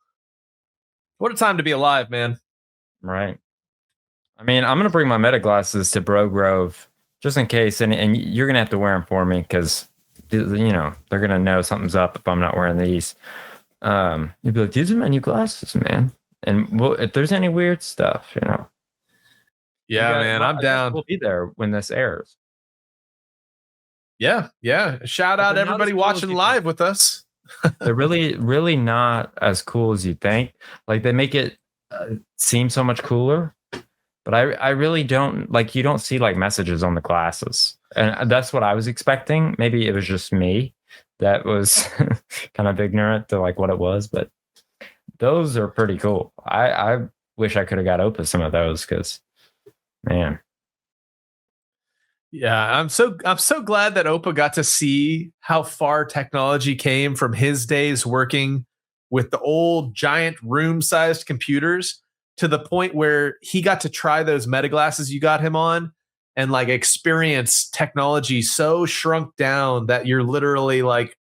What a time to be alive, man. Right. I mean, I'm going to bring my meta glasses to Bro Grove just in case. And you're going to have to wear them for me because, they're going to know something's up if I'm not wearing these. You'd be like, these are my new glasses, man. And if there's any weird stuff, Yeah, man, I'm down. We'll be there when this airs. Yeah. Shout out everybody watching live with us. They're really, really not as cool as you think. Like, they make it seem so much cooler, but I really don't like. You don't see like messages on the glasses, and that's what I was expecting. Maybe it was just me that was kind of ignorant to like what it was, but those are pretty cool. I wish I could have got Opus some of those because, man. Yeah, I'm so glad that Opa got to see how far technology came from his days working with the old giant room-sized computers to the point where he got to try those meta glasses you got him on and like experience technology so shrunk down that you're literally like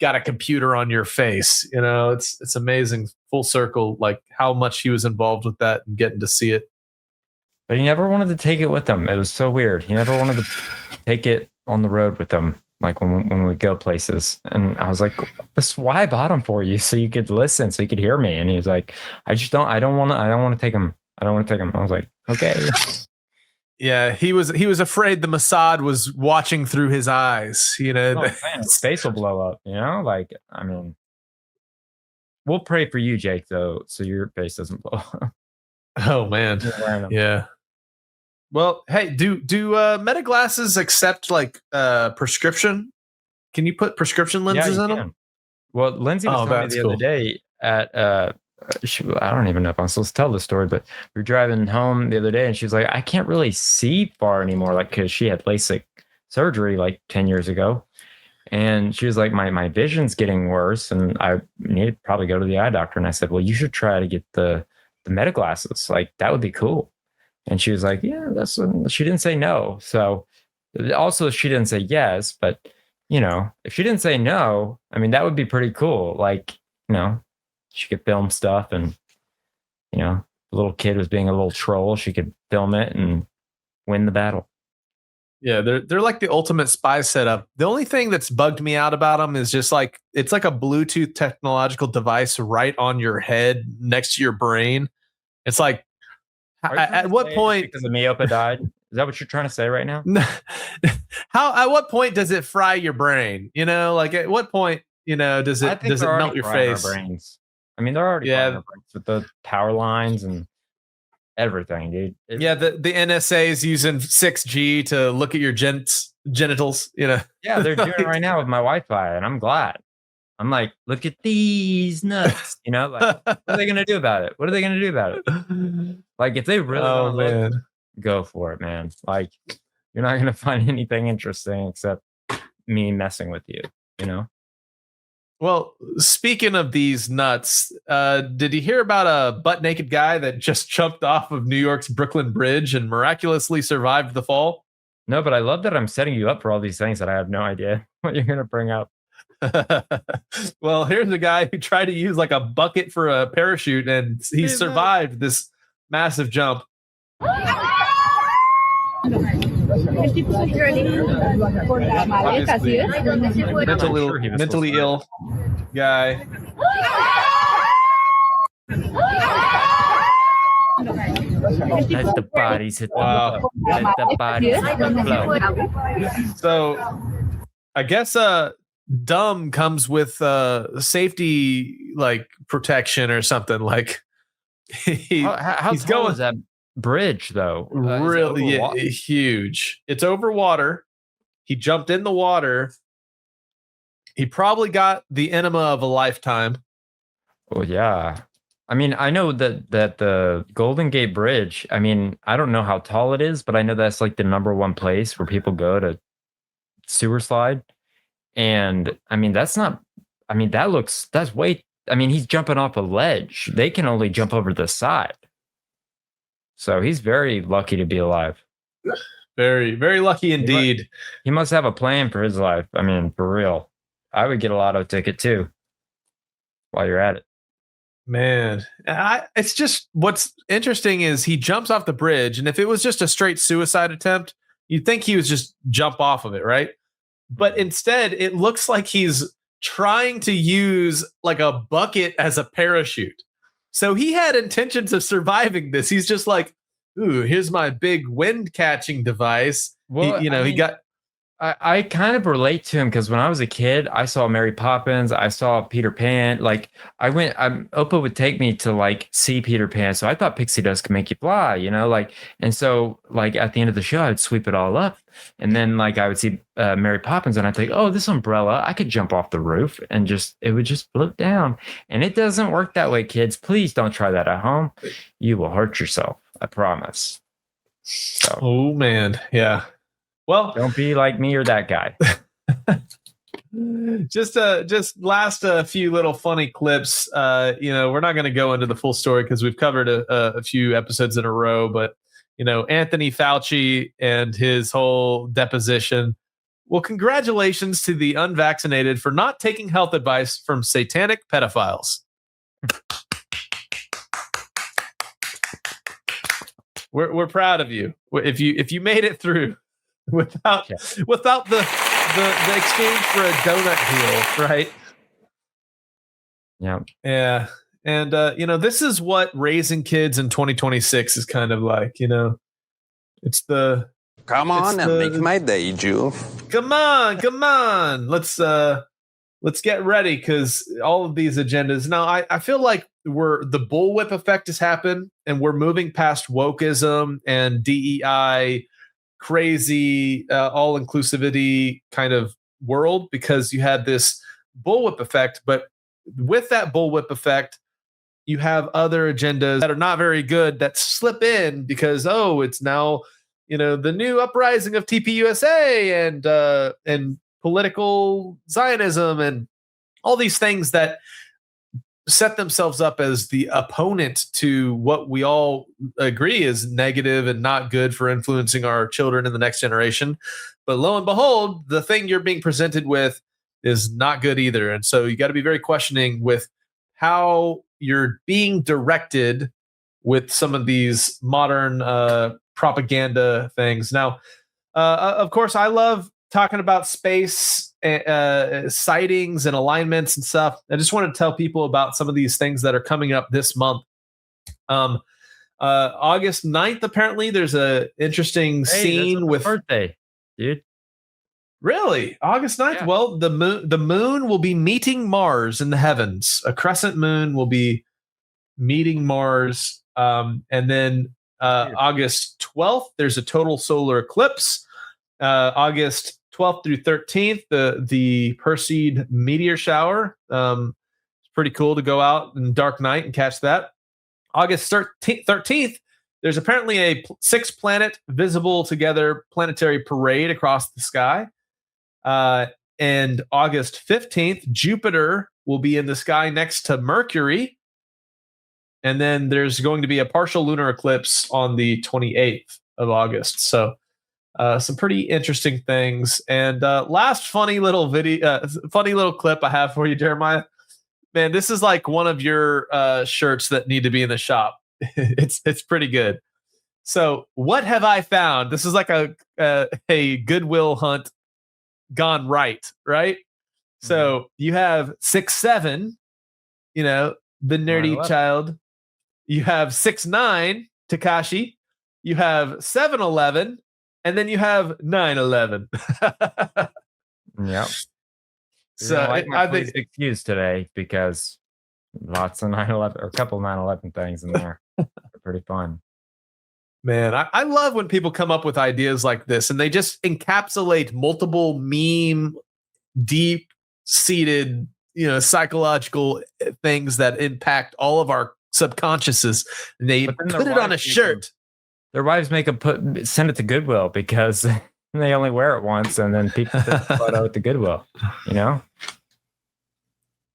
got a computer on your face. It's amazing, full circle, like how much he was involved with that and getting to see it. But he never wanted to take it with him. It was so weird. He never wanted to take it on the road with him, like when we go places. And I was like, "That's why I bought him for you, so you could listen, so you could hear me." And he was like, I don't want to take him. I don't want to take him. I was like, okay. Yeah, he was afraid the Mossad was watching through his eyes. His face will blow up. Like, I mean, we'll pray for you, Jake, though, so your face doesn't blow up. Oh man, yeah. Well, hey, do meta glasses accept like prescription? Can you put prescription lenses in them? Well, Lindsay was telling me the other day at I don't even know if I'm supposed to tell this story, but we were driving home the other day and she was like, I can't really see far anymore, like because she had LASIK surgery like 10 years ago. And she was like, my vision's getting worse and I need to probably go to the eye doctor. And I said, well, you should try to get the meta glasses. Like, that would be cool. And she was like, yeah, she didn't say no. So also she didn't say yes, but if she didn't say no, I mean, that would be pretty cool. Like, she could film stuff and, the little kid was being a little troll. She could film it and win the battle. Yeah, they're like the ultimate spy setup. The only thing that's bugged me out about them is just like, it's like a Bluetooth technological device right on your head next to your brain. It's like, At what point? Because Miopa died? Is that what you're trying to say right now? At what point does it fry your brain? Like at what point, does it melt your face? Our brains. I mean, they're already frying our brains with the power lines and everything, dude. The NSA is using 6G to look at your genitals. Yeah, they're doing it right now with my Wi-Fi, and I'm glad. I'm like, look at these nuts. Like, what are they gonna do about it? What are they gonna do about it? Like, if they really want to look, go for it, man. Like, you're not gonna find anything interesting except me messing with you. Well, speaking of these nuts, did you hear about a butt naked guy that just jumped off of New York's Brooklyn Bridge and miraculously survived the fall? No, but I love that I'm setting you up for all these things that I have no idea what you're going to bring up. Well, here's a guy who tried to use like a bucket for a parachute and he survived this massive jump. Mentally ill guy. Let the bodies hit the floor. Let the bodies hit the floor. So I guess dumb comes with safety like protection or something. Like how he's tall going is that bridge though? Really huge. It's over water. He jumped in the water. He probably got the enema of a lifetime. Oh yeah. I mean, I know that the Golden Gate Bridge, I mean, I don't know how tall it is, but I know that's like the number one place where people go to sewer slide. And I mean, that's way, I mean, he's jumping off a ledge. They can only jump over the side. So he's very lucky to be alive. Very, very lucky indeed. He must have a plan for his life. I mean, for real. I would get a lotto ticket too while you're at it. Man, it's just what's interesting is he jumps off the bridge. And if it was just a straight suicide attempt, you'd think he was just jump off of it, right? But instead, it looks like he's trying to use like a bucket as a parachute. So he had intentions of surviving this. He's just like, ooh, here's my big wind catching device. Well, he got. I kind of relate to him because when I was a kid, I saw Mary Poppins, I saw Peter Pan. Like Opa would take me to like see Peter Pan, so I thought pixie dust could make you fly, and so like at the end of the show, I'd sweep it all up, and then like I would see Mary Poppins, and I'd think, oh, this umbrella, I could jump off the roof, and it would just float down, and it doesn't work that way, kids. Please don't try that at home. You will hurt yourself. I promise. So. Oh man, yeah. Well, don't be like me or that guy. just last a few little funny clips. We're not going to go into the full story because we've covered a few episodes in a row. But Anthony Fauci and his whole deposition. Well, congratulations to the unvaccinated for not taking health advice from satanic pedophiles. We're proud of you. If you made it through. Without the exchange for a donut deal, right? Yeah. And this is what raising kids in 2026 is kind of like, it's the come on and make my day, Jules. Come on. Let's get ready because all of these agendas. Now I feel like the bullwhip effect has happened and we're moving past wokeism and DEI crazy all inclusivity kind of world because you had this bullwhip effect, but with that bullwhip effect you have other agendas that are not very good that slip in because it's now the new uprising of TPUSA and political Zionism and all these things that set themselves up as the opponent to what we all agree is negative and not good for influencing our children in the next generation. But lo and behold, the thing you're being presented with is not good either. And so you got to be very questioning with how you're being directed with some of these modern propaganda things. Now, of course, I love talking about space sightings and alignments and stuff. I just want to tell people about some of these things that are coming up this month. August 9th, apparently, there's a interesting scene with birthday, dude. Really? August 9th? Yeah. Well, the moon will be meeting Mars in the heavens. A crescent moon will be meeting Mars. And then August 12th, there's a total solar eclipse. August 12th through 13th, the Perseid meteor shower. It's pretty cool to go out in dark night and catch that. August 13th, there's apparently a 6-planet visible together planetary parade across the sky. And August 15th, Jupiter will be in the sky next to Mercury. And then there's going to be a partial lunar eclipse on the 28th of August. So some pretty interesting things. And last funny little clip I have for you, Jeremiah. Man, this is like one of your shirts that need to be in the shop. It's pretty good. So what have I found? This is like a Goodwill hunt gone right? So you have 6'7", the nerdy child. You have 6'9", Takashi. You have 7'11", and then you have 9'11". Yep. So I think excuse today because lots of 9/11 or a couple 9/11 things in there. They're pretty fun. Man, I love when people come up with ideas like this and they just encapsulate multiple meme, deep-seated, psychological things that impact all of our subconsciouses. And they put it on a shirt. Their wives make them send it to Goodwill because they only wear it once, and then people put out the Goodwill.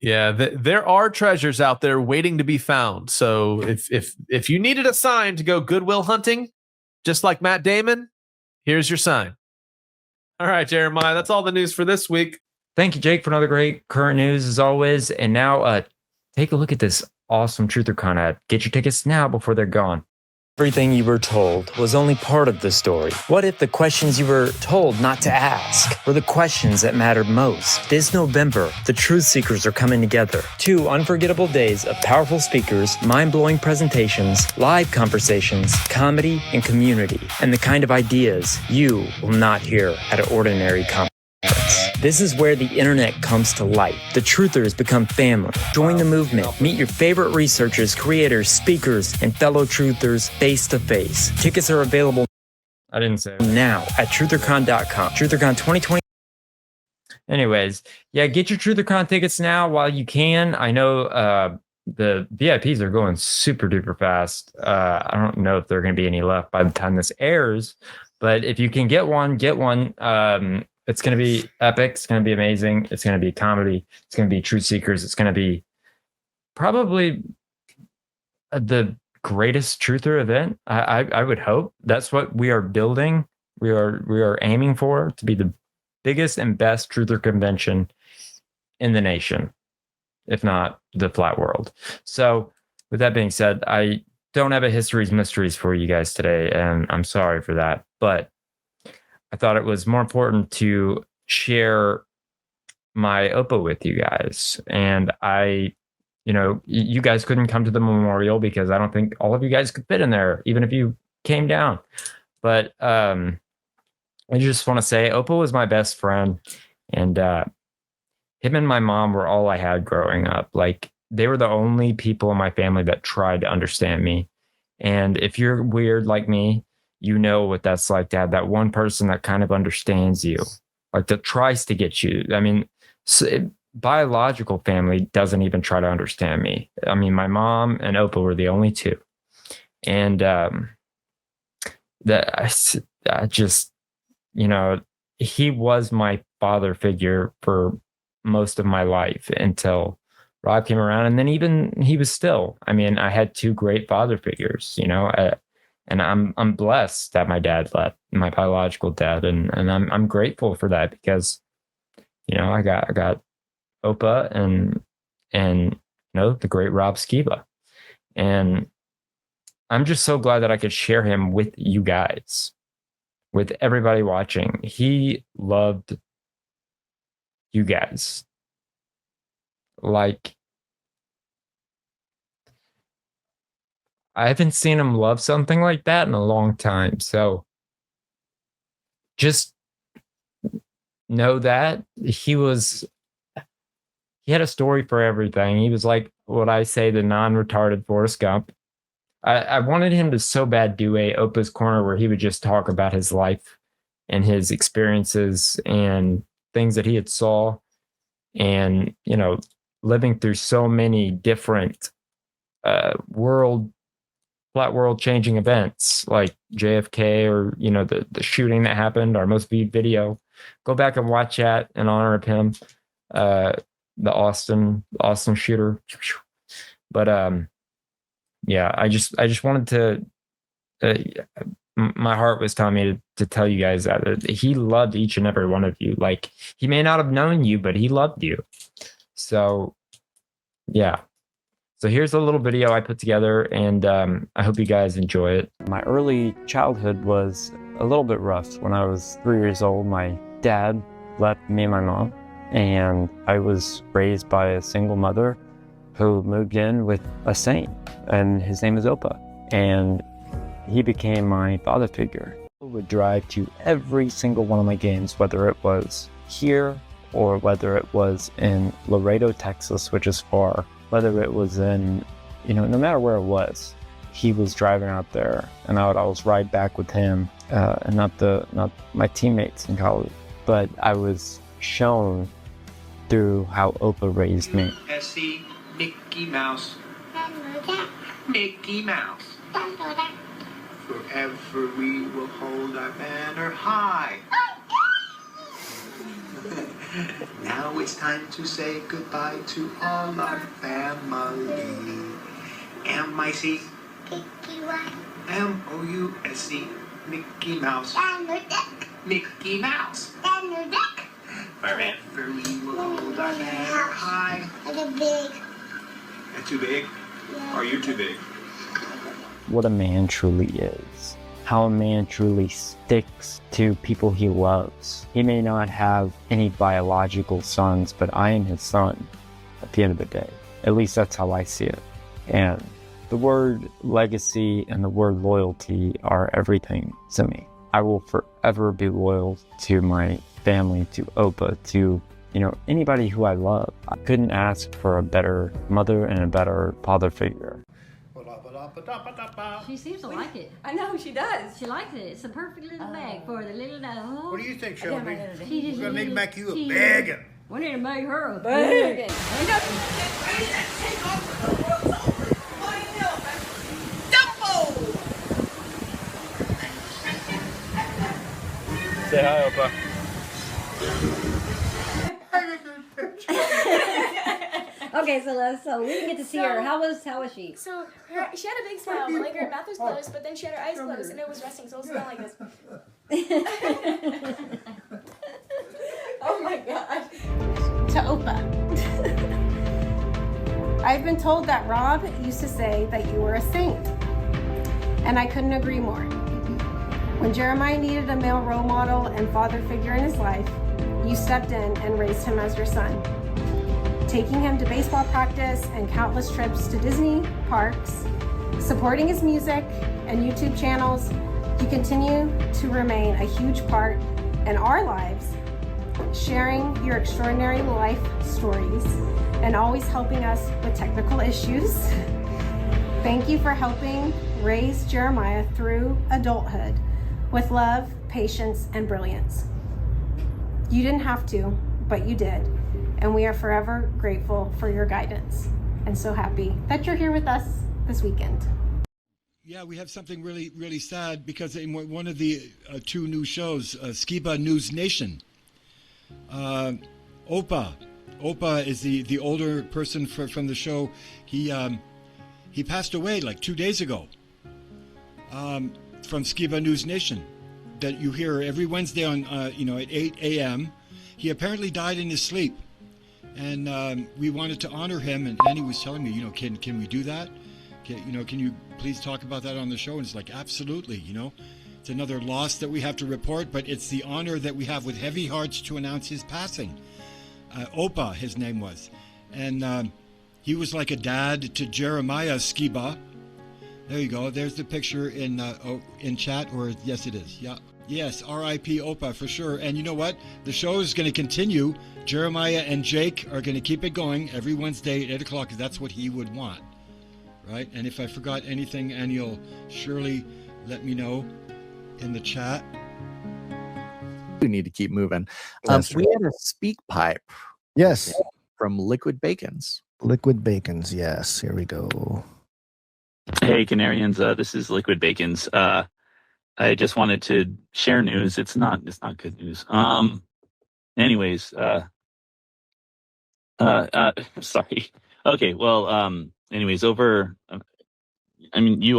Yeah, there are treasures out there waiting to be found. So if you needed a sign to go Goodwill hunting, just like Matt Damon, here's your sign. All right, Jeremiah, that's all the news for this week. Thank you, Jake, for another great current news as always. And now take a look at this awesome TrutherCon ad. Get your tickets now before they're gone. Everything you were told was only part of the story. What if the questions you were told not to ask were the questions that mattered most? This November, the Truth Seekers are coming together. 2 unforgettable days of powerful speakers, mind-blowing presentations, live conversations, comedy, and community, and the kind of ideas you will not hear at an ordinary conference. This is where the internet comes to life. The Truthers become family. Join the movement. Meet your favorite researchers, creators, speakers, and fellow Truthers face to face. Tickets are available now at truthercon.com. TrutherCon 2020. Anyways, yeah, get your TrutherCon tickets now while you can. I know the VIPs are going super duper fast. I don't know if there are going to be any left by the time this airs, but if you can get one, get one. It's going to be epic. It's going to be amazing. It's going to be comedy. It's going to be Truth Seekers. It's going to be probably the greatest truther event. I would hope that's what we are building. We are aiming for to be the biggest and best truther convention in the nation, if not the flat world. So with that being said, I don't have a history's mysteries for you guys today, and I'm sorry for that, but I thought it was more important to share my OPA with you guys. And you guys couldn't come to the memorial because I don't think all of you guys could fit in there, even if you came down. But I just want to say OPA was my best friend, and him and my mom were all I had growing up. Like, they were the only people in my family that tried to understand me. And if you're weird like me, you know what that's like to have that one person that kind of understands you, like that tries to get you. I mean, biological family doesn't even try to understand me. I mean, my mom and OPA were the only two. And that I just, he was my father figure for most of my life until Rob came around. And then even he was still, I mean, I had 2 great father figures, and I'm blessed that my dad left, my biological dad, and I'm grateful for that because, I got OPA and the great Rob Skiba, and I'm just so glad that I could share him with you guys, with everybody watching. He loved you guys like I haven't seen him love something like that in a long time. So just know that he had a story for everything. He was like what I say, the non-retarded Forrest Gump. I wanted him to so bad do a OPA'S Corner where he would just talk about his life and his experiences and things that he had saw, and living through so many different world changing events like JFK, or the shooting that happened, our most viewed video. Go back and watch that in honor of him, the Austin shooter. But yeah, I just wanted to my heart was telling me to tell you guys that he loved each and every one of you. Like, he may not have known you, but he loved you. So yeah. So here's a little video I put together, and I hope you guys enjoy it. My early childhood was a little bit rough. When I was 3 years old, my dad left me and my mom, and I was raised by a single mother who moved in with a saint, and his name is Opa, and he became my father figure. I would drive to every single one of my games, whether it was here or whether it was in Laredo, Texas, which is far, whether it was in, no matter where it was, he was driving out there, and I would always ride back with him, and not my teammates in college, but I was shown through how Opa raised me. S.C. Mickey Mouse. Mickey Mouse. Forever we will hold our banner high. Now it's time to say goodbye to all our family. M-I-C M-O-U-S-E Mickey Mouse. Mickey Mouse. Forever we will hold our banner high. That's too big? Are you too big? What a man truly is. How a man truly sticks to people he loves. He may not have any biological sons, but I am his son at the end of the day. At least that's how I see it. And the word legacy and the word loyalty are everything to me. I will forever be loyal to my family, to Opa, to anybody who I love. I couldn't ask for a better mother and a better father figure. She seems to like it. I know, she does. She likes it. It's a perfect little bag for the little nose. What do you think, Shelby? We're We're gonna need to make you a bag. We need to make her a Bag. bag. Say hi, Opa. Okay, so we didn't get to see her. How was she? So she had a big smile, but like her mouth was closed, but then she had her eyes closed and it was resting, so it was kind of like this. Oh my god. To Opa. I've been told that Rob used to say that you were a saint, and I couldn't agree more. When Jeremiah needed a male role model and father figure in his life, you stepped in and raised him as your son. Taking him to baseball practice and countless trips to Disney parks, supporting his music and YouTube channels, you continue to remain a huge part in our lives, sharing your extraordinary life stories and always helping us with technical issues. Thank you for helping raise Jeremiah through adulthood with love, patience, and brilliance. You didn't have to, but you did. And we are forever grateful for your guidance and so happy that you're here with us this weekend. Yeah, we have something really, really sad because in one of the two new shows, Skiba News Nation, Opa is the older person from the show. He passed away like 2 days ago from Skiba News Nation that you hear every Wednesday on at 8 a.m. He apparently died in his sleep. And we wanted to honor him, and Annie was telling me, can we do that? Can you please talk about that on the show? And it's like, absolutely, It's another loss that we have to report, but it's the honor that we have with heavy hearts to announce his passing. Opa, his name was. And he was like a dad to Jeremiah Skiba, There you go. There's the picture in chat, or yes, it is. Yeah. Yes, R.I.P. Opa for sure. And you know what? The show is going to continue. Jeremiah and Jake are going to keep it going every Wednesday at 8 o'clock because that's what he would want. Right? And if I forgot anything, and you'll surely let me know in the chat. We need to keep moving. We had a speak pipe. Yes. From Liquid Bacons. Liquid Bacons, yes. Here we go. Hey, Canarians. This is Liquid Bacons. I just wanted to share news. It's not good news. Anyways, sorry. Okay. Well, anyways, you're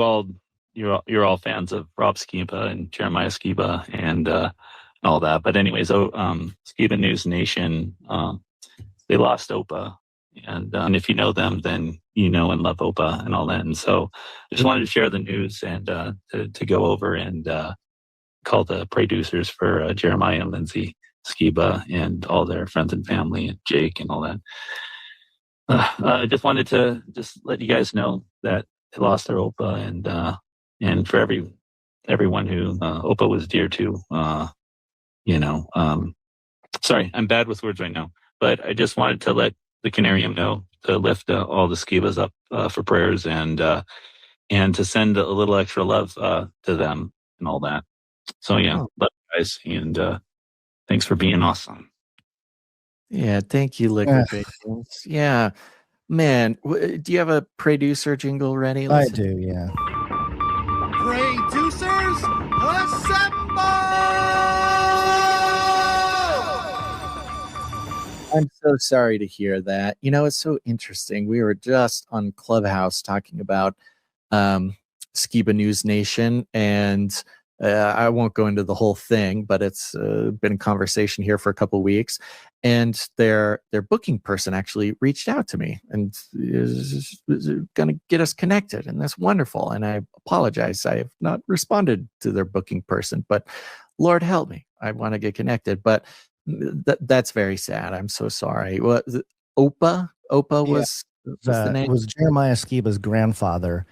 all fans of Rob Skiba and Jeremiah Skiba and all that. But anyways, Skiba News Nation, they lost Opa. And if you know them, then you know and love Opa and all that. And so I just wanted to share the news and to go over and call the producers for Jeremiah and Lindsay Skiba and all their friends and family and Jake and all that. I just wanted to just let you guys know that they lost their Opa, and for everyone who Opa was dear to, sorry, I'm bad with words right now, but I just wanted to let the Canarium know to lift all the Skibas up for prayers and to send a little extra love to them and all that. So yeah, love you guys, and thanks for being awesome. Yeah, thank you, Liquid Bacons. Yeah, man, do you have a producer jingle ready? I do, yeah. Producers, assemble! I'm so sorry to hear that. You know, it's so interesting. We were just on Clubhouse talking about Skiba News Nation, and I won't go into the whole thing, but it's been a conversation here for a couple of weeks. And their booking person actually reached out to me and is going to get us connected, and that's wonderful. And I apologize, I have not responded to their booking person, but Lord help me, I want to get connected. But that's very sad. I'm so sorry. Well, Opa was the name. It was Jeremiah Skiba's grandfather,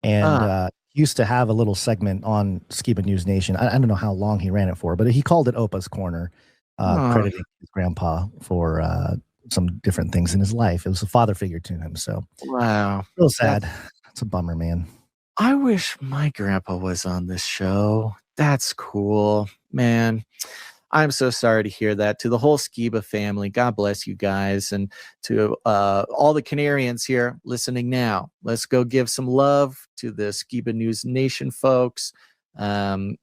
and he used to have a little segment on Skiba News Nation. I don't know how long he ran it for, but he called it Opa's Corner, crediting his grandpa for some different things in his life. It was a father figure to him. So wow, real sad. That's a bummer, man. I wish my grandpa was on this show. That's cool, man. I'm so sorry to hear that. To the whole Skiba family, God bless you guys. And to all the Canarians here listening now, let's go give some love to the Skiba News Nation folks. And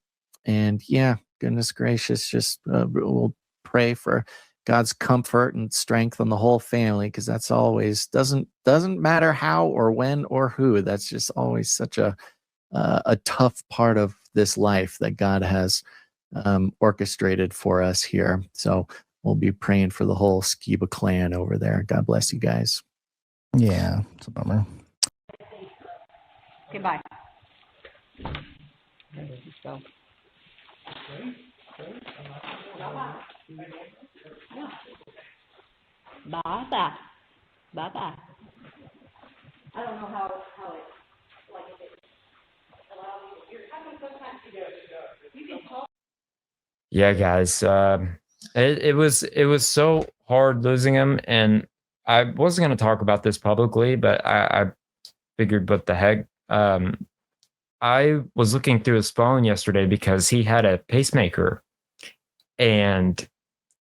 yeah, goodness gracious, just we'll pray for God's comfort and strength on the whole family, because that's always doesn't matter how or when or who. That's just always such a tough part of this life that God has orchestrated for us here. So we'll be praying for the whole Skiba clan over there. God bless you guys. Yeah, it's a bummer. Goodbye. Bye-bye. Bye-bye. I don't know how it like it allows you. You're having sometimes you can talk. Yeah, guys, it was so hard losing him, and I wasn't going to talk about this publicly, but I figured, what the heck. I was looking through his phone yesterday because he had a pacemaker, and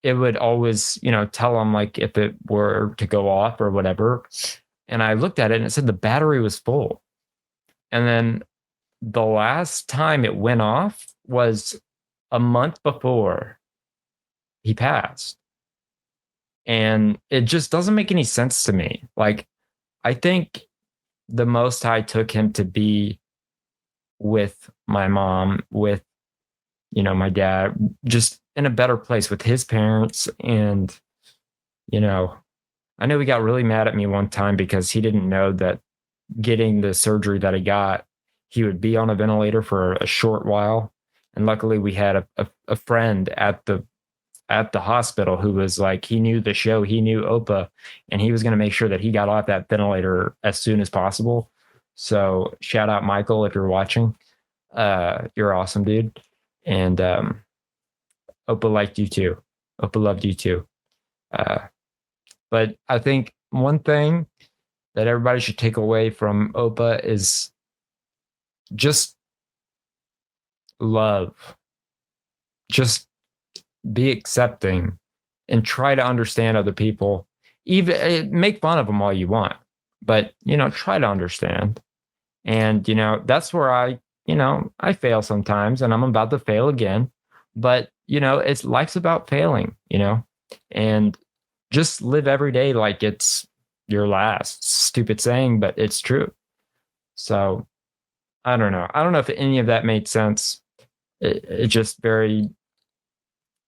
it would always, tell him like if it were to go off or whatever. And I looked at it and it said the battery was full. And then the last time it went off was a month before he passed. And it just doesn't make any sense to me. Like, I think the Most High took him to be with my mom, with, my dad, just in a better place with his parents. And, I know he got really mad at me one time because he didn't know that getting the surgery that he got, he would be on a ventilator for a short while. And luckily we had a friend at the hospital who was like, he knew the show, he knew Opa, and he was going to make sure that he got off that ventilator as soon as possible. So shout out Michael if you're watching. You're awesome, dude. And Opa liked you too. Opa loved you too. But I think one thing that everybody should take away from Opa is just love. Just be accepting and try to understand other people. Even make fun of them all you want, but try to understand. And that's where I fail sometimes, and I'm about to fail again. But it's life's about failing, and just live every day like it's your last. Stupid saying, but it's true. So I don't know. I don't know if any of that made sense. It's just very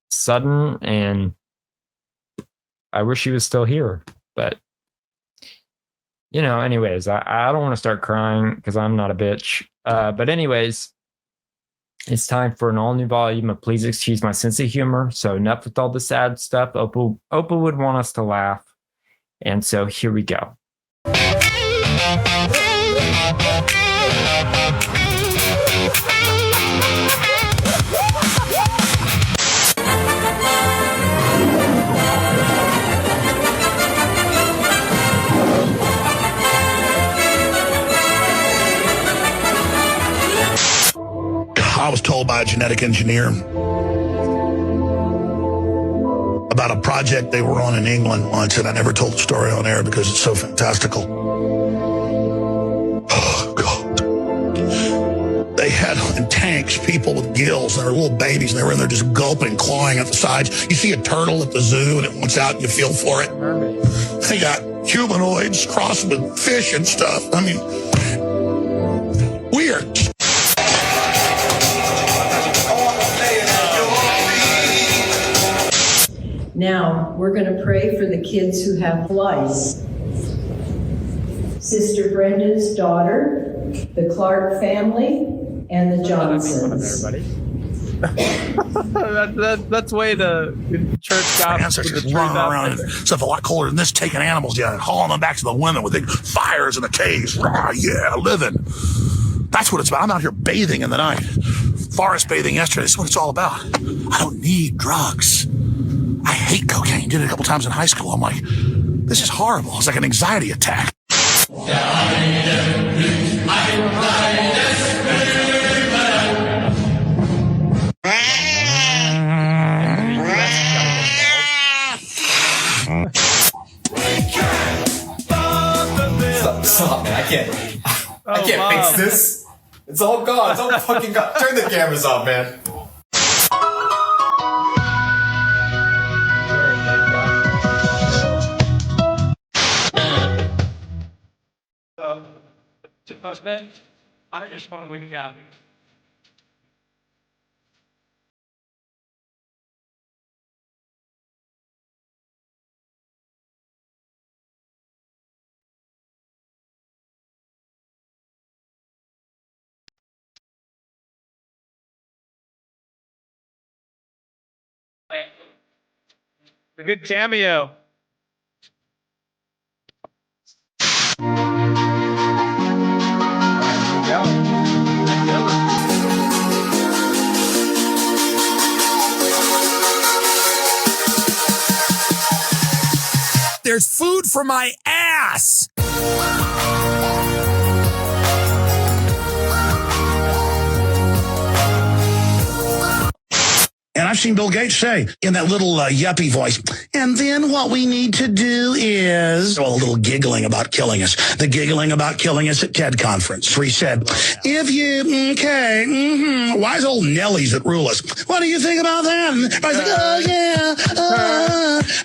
sudden, and I wish he was still here. But anyways, I don't want to start crying because I'm not a bitch. But anyways, it's time for an all new volume of Please Excuse My Sense of Humor. So enough with all the sad stuff. Opa would want us to laugh. And so here we go. I was told by a genetic engineer about a project they were on in England once, and I never told the story on air because it's so fantastical. Oh, God. They had in tanks people with gills, and they were little babies, and they were in there just gulping, clawing at the sides. You see a turtle at the zoo, and it wants out, and you feel for it. They got humanoids crossed with fish and stuff. I mean, weird. Now, we're going to pray for the kids who have lice. Sister Brenda's daughter, the Clark family, and the Johnsons. That's way to church gospel. Ancestors running around and stuff a lot colder than this, taking animals down and hauling them back to the women with big fires in the caves. Rah, yeah, living. That's what it's about. I'm out here bathing in the night. Forest bathing yesterday. That's what it's all about. I don't need drugs. I hate cocaine. Did it a couple times in high school. I'm like, this is horrible. It's like an anxiety attack. Stop, man. I can't fix this. It's all gone. It's all fucking gone. Turn the cameras off, man. I just want to wake up. A good cameo. There's food for my ass. And I've seen Bill Gates say in that little yuppie voice, and then what we need to do is, a little giggling about killing us. The giggling about killing us at TED conference, where he said, if you, wise old Nellies that rule us. What do you think about that? And everybody's like, oh, yeah.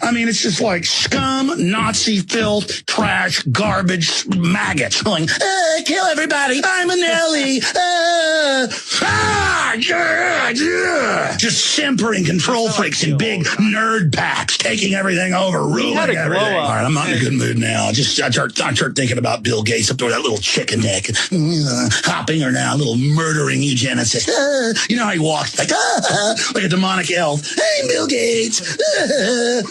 I mean, it's just like scum, Nazi filth, trash, garbage, maggots going, kill everybody. I'm a Nelly. Just simpering control freaks in big nerd packs, taking everything over, ruling everything. All right, I'm not in a good mood now. I start thinking about Bill Gates up there with that little chicken neck, hopping her now, little murdering eugenicist. You know how he walks like a demonic elf. Hey, Bill Gates,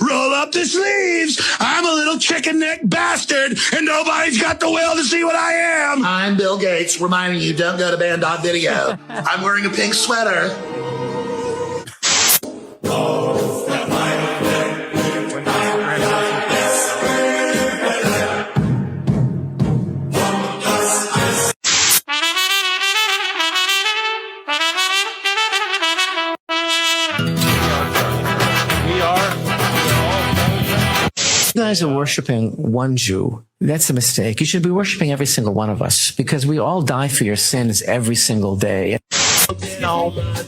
roll roll up the sleeves. I'm a little chicken neck bastard, and nobody's got the will to see what I am. I'm Bill Gates, reminding you, don't go to band.video. I'm wearing a pink sweater. You guys are worshiping one Jew. That's a mistake. You should be worshiping every single one of us because we all die for your sins every single day.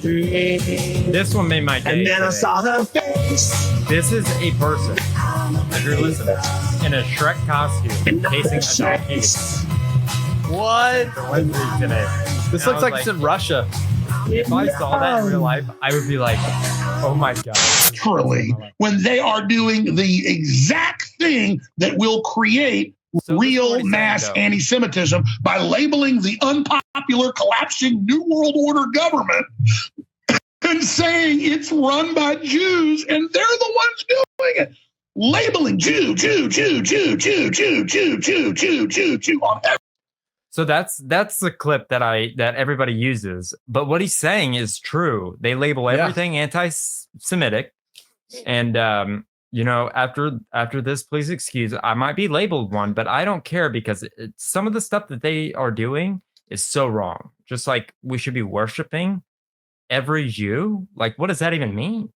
This one made my day. And then I saw her face. This is a person, if you're listening, in a Shrek costume, facing a donkey. What? Today. This looks like it's in Russia. If I saw that in real life, I would be like, oh my God. Literally, when they are doing the exact thing that will create real mass anti-Semitism by labeling the unpopular collapsing New World Order government and saying it's run by Jews and they're the ones doing it. Labeling Jew on everything. So that's the clip that everybody uses. But what he's saying is true. They label everything anti-Semitic, and after this, please excuse. I might be labeled one, but I don't care because some of the stuff that they are doing is so wrong. Just like we should be worshiping every Jew. Like, what does that even mean?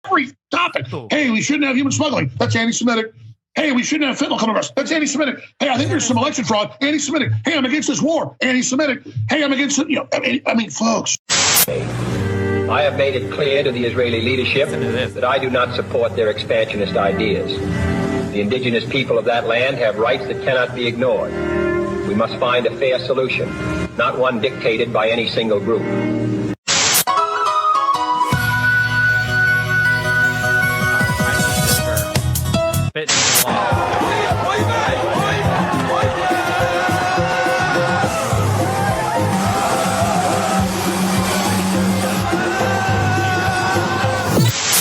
Every topic. Hey, we shouldn't have human smuggling. That's anti-Semitic. Hey, we shouldn't have fentanyl coming to us. That's anti-Semitic. Hey, I think there's some election fraud. Anti-Semitic. Hey, I'm against this war. Anti-Semitic. Hey, I'm against it. I mean, folks. I have made it clear to the Israeli leadership that I do not support their expansionist ideas. The indigenous people of that land have rights that cannot be ignored. We must find a fair solution, not one dictated by any single group.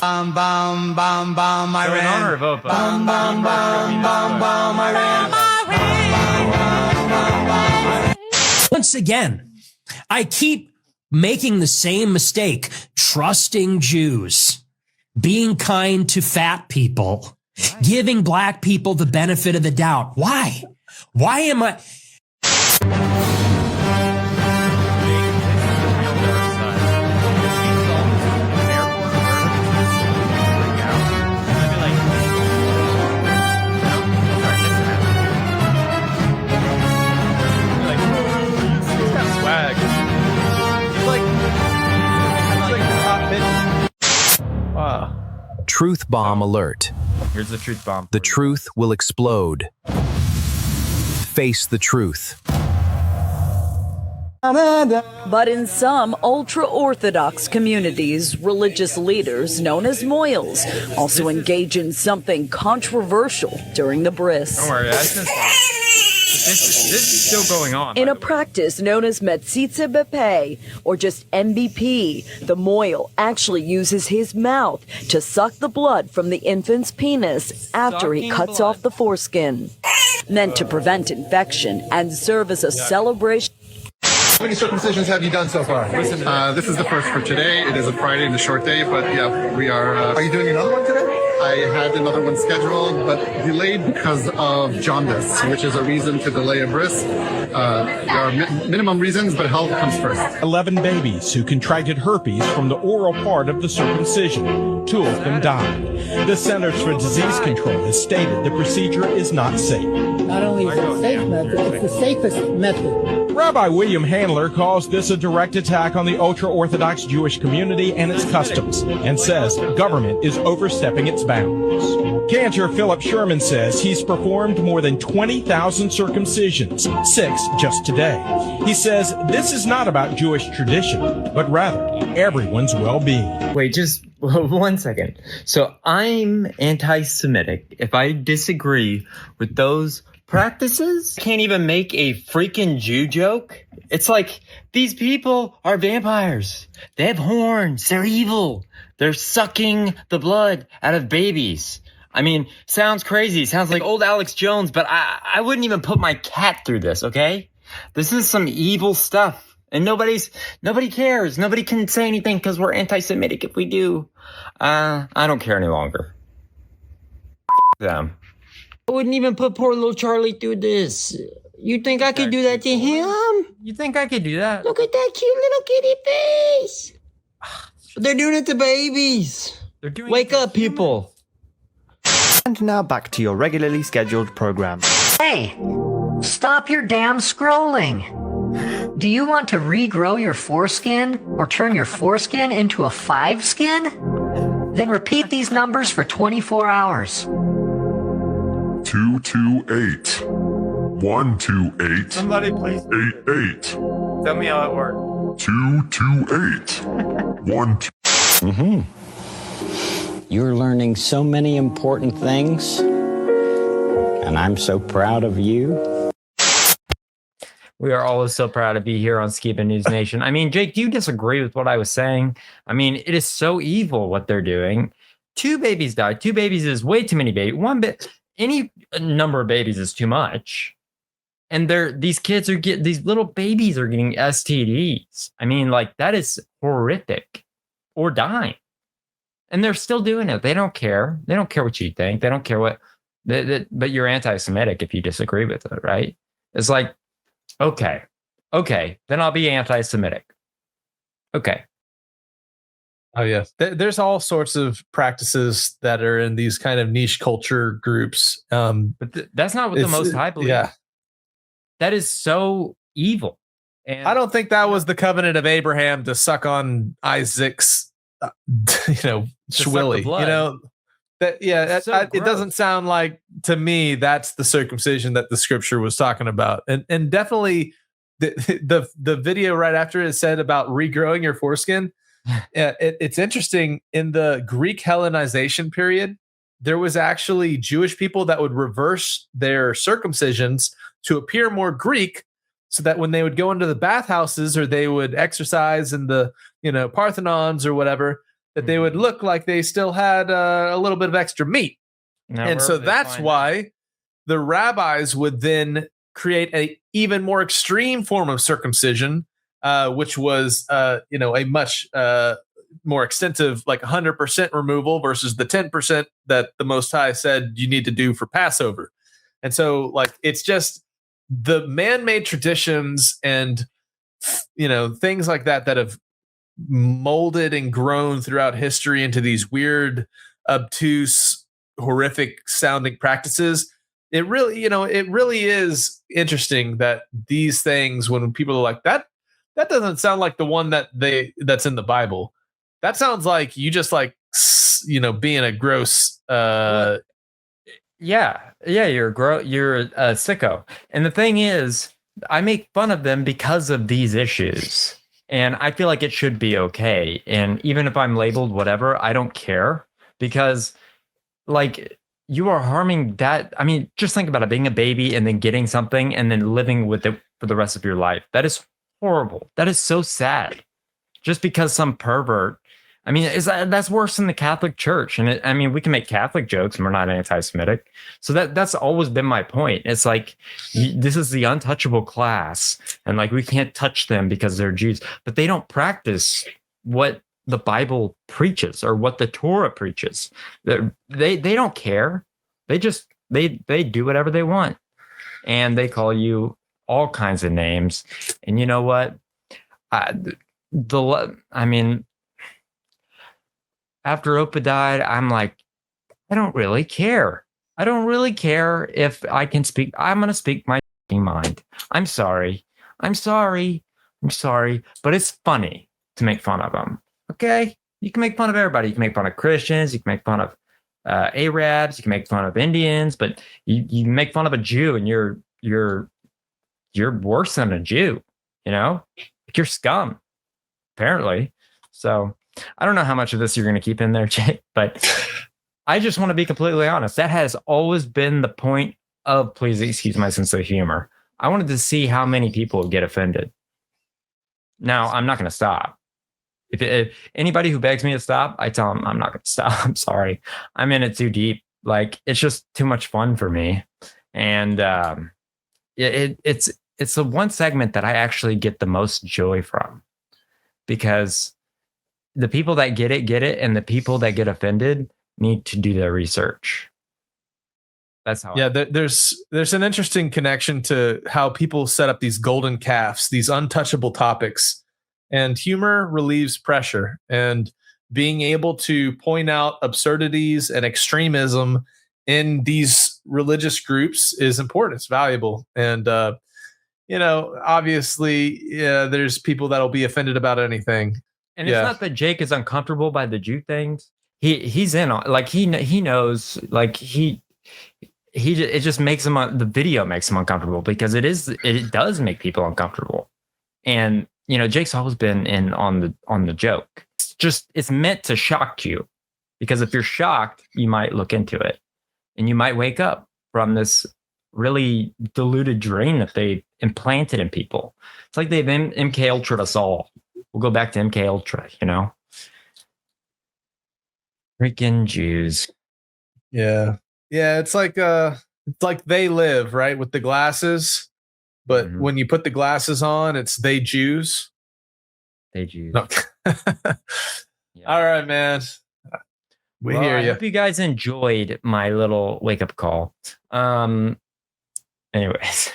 Bam, bam, bam, bam, I ran. In honor of OPA. Bam, bam, bam, bam, bam, I ran. Once again, I keep making the same mistake, trusting Jews, being kind to fat people, giving black people the benefit of the doubt. Why? Why am I... Truth bomb alert. Here's the truth bomb. The truth will explode. Face the truth. But in some ultra-Orthodox communities, religious leaders, known as moils, also engage in something controversial during the bris. Don't worry, this is still going on. In a practice known as Metzitze Bepe, or just MBP, the moil actually uses his mouth to suck the blood from the infant's penis after he cuts off the foreskin, meant to prevent infection and serve as a celebration. How many circumcisions have you done so far? This is the first for today. It is a Friday and a short day, but yeah, we are. Are you doing another one today? I had another one scheduled, but delayed because of jaundice, which is a reason to delay a bris. There are minimum reasons, but health comes first. 11 babies who contracted herpes from the oral part of the circumcision. 2 of them died. The Centers for Disease Control has stated the procedure is not safe. Not only is it a safe method, it's the safest method. Rabbi William Handler calls this a direct attack on the ultra-Orthodox Jewish community and its customs, and says government is overstepping its bounds. Cantor Philip Sherman says he's performed more than 20,000 circumcisions, 6 just today. He says this is not about Jewish tradition, but rather everyone's well-being. Wait, just 1 second. So I'm anti-Semitic if I disagree with those practices? Can't even make a freaking Jew joke? It's like, these people are vampires. They have horns. They're evil. They're sucking the blood out of babies. I mean, sounds crazy. Sounds like old Alex Jones, but I wouldn't even put my cat through this, okay? This is some evil stuff. And nobody cares. Nobody can say anything because we're anti-Semitic if we do. I don't care any longer. Them. I wouldn't even put poor little Charlie through this. You think I could do that to him? You think I could do that? Look at that cute little kitty face. They're doing it to babies. Wake up, people. And now back to your regularly scheduled program. Hey, stop your damn scrolling. Do you want to regrow your foreskin or turn your foreskin into a 5 skin? Then repeat these numbers for 24 hours. 228 128. Somebody please 88. Tell me how it worked. 228 1. You're learning so many important things, and I'm so proud of you. We are always so proud to be here on Skiba News Nation. I mean, Jake, do you disagree with what I was saying? I mean, it is so evil what they're doing. 2 babies died. 2 babies is way too many babies. Any number of babies is too much. And these little babies are getting STDs. I mean, like, that is horrific. Or dying. And they're still doing it. They don't care. They don't care what you think. They don't care what, but you're anti-Semitic if you disagree with it, right? It's like, okay, then I'll be anti-Semitic. Okay. Oh, yeah. There's all sorts of practices that are in these kind of niche culture groups. But that's not what the Most High believes. Yeah. That is so evil. And I don't think that was the covenant of Abraham to suck on Isaac's, Shwilly. It doesn't sound like, to me, that's the circumcision that the scripture was talking about. And definitely the video right after it said about regrowing your foreskin. It's interesting. In the Greek Hellenization period, there was actually Jewish people that would reverse their circumcisions to appear more Greek, so that when they would go into the bathhouses or they would exercise in the Parthenons or whatever, that they would look like they still had a little bit of extra meat. And so that's why the rabbis would then create a even more extreme form of circumcision, which was a much more extensive, like 100% removal versus the 10% that the Most High said you need to do for Passover. And so, like, it's just the man-made traditions and things like that have molded and grown throughout history into these weird, obtuse, horrific sounding practices. It really is interesting that these things, when people are like that doesn't sound like the one that's in the Bible. That sounds like you just being a gross Yeah, you're a sicko. And the thing is, I make fun of them because of these issues. And I feel like it should be okay. And even if I'm labeled whatever, I don't care, because like, you are harming that. I mean, just think about it, being a baby and then getting something and then living with it for the rest of your life. That is horrible. That is so sad. Just because some pervert, I mean, that's worse than the Catholic Church. And we can make Catholic jokes and we're not anti-Semitic. So that's always been my point. It's like, this is the untouchable class, and like, we can't touch them because they're Jews, but they don't practice what the Bible preaches or what the Torah preaches. They don't care. They just, they do whatever they want, and they call you all kinds of names. And you know what? After Opa died, I'm like, I don't really care. I don't really care if I can speak. I'm going to speak my mind. I'm sorry. But it's funny to make fun of them. Okay? You can make fun of everybody. You can make fun of Christians. You can make fun of Arabs. You can make fun of Indians. But you make fun of a Jew, and you're worse than a Jew. You're scum, apparently. So I don't know how much of this you're going to keep in there, Jake, but I just want to be completely honest. That has always been the point of Please Excuse My Sense of Humor. I wanted to see how many people would get offended. Now, I'm not going to stop. If anybody who begs me to stop, I tell them I'm not going to stop. I'm sorry. I'm in it too deep. Like, it's just too much fun for me. And it's the one segment that I actually get the most joy from, because the people that get it, and the people that get offended need to do their research. That's how. Yeah, there's an interesting connection to how people set up these golden calves, these untouchable topics, and humor relieves pressure. And being able to point out absurdities and extremism in these religious groups is important. It's valuable. And obviously, there's people that'll be offended about anything. And it's not that Jake is uncomfortable by the Jew things. He's in on, like, he knows, like, it just makes him, the video makes him uncomfortable, because it does make people uncomfortable. And Jake's always been in on the joke. It's meant to shock you, because if you're shocked, you might look into it, and you might wake up from this really diluted drain that they implanted in people. It's like they've MK Ultra'd us all. We'll go back to MK Ultra, Freaking Jews. Yeah. Yeah, it's like They Live, right, with the glasses. But when you put the glasses on, it's They Jews. They Jews. No. All right, man. We hear I you. hope you guys enjoyed my little wake-up call. Anyways,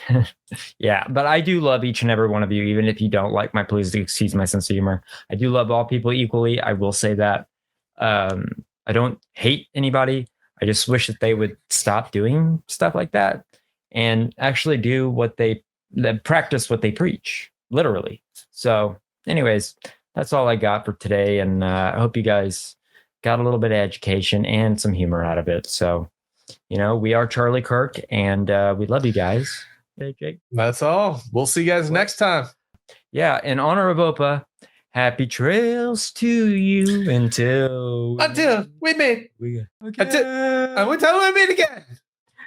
yeah, but I do love each and every one of you, even if you don't like my Please Excuse My Sense of Humor. I do love all people equally. I will say that. I don't hate anybody. I just wish that they would stop doing stuff like that and actually do practice what they preach, literally. So anyways, that's all I got for today. And I hope you guys got a little bit of education and some humor out of it. So, we are Charlie Kirk, and we love you guys. Hey, Jake. That's all. We'll see you guys next time. Yeah, in honor of OPA, happy trails to you until we meet. Until we meet again.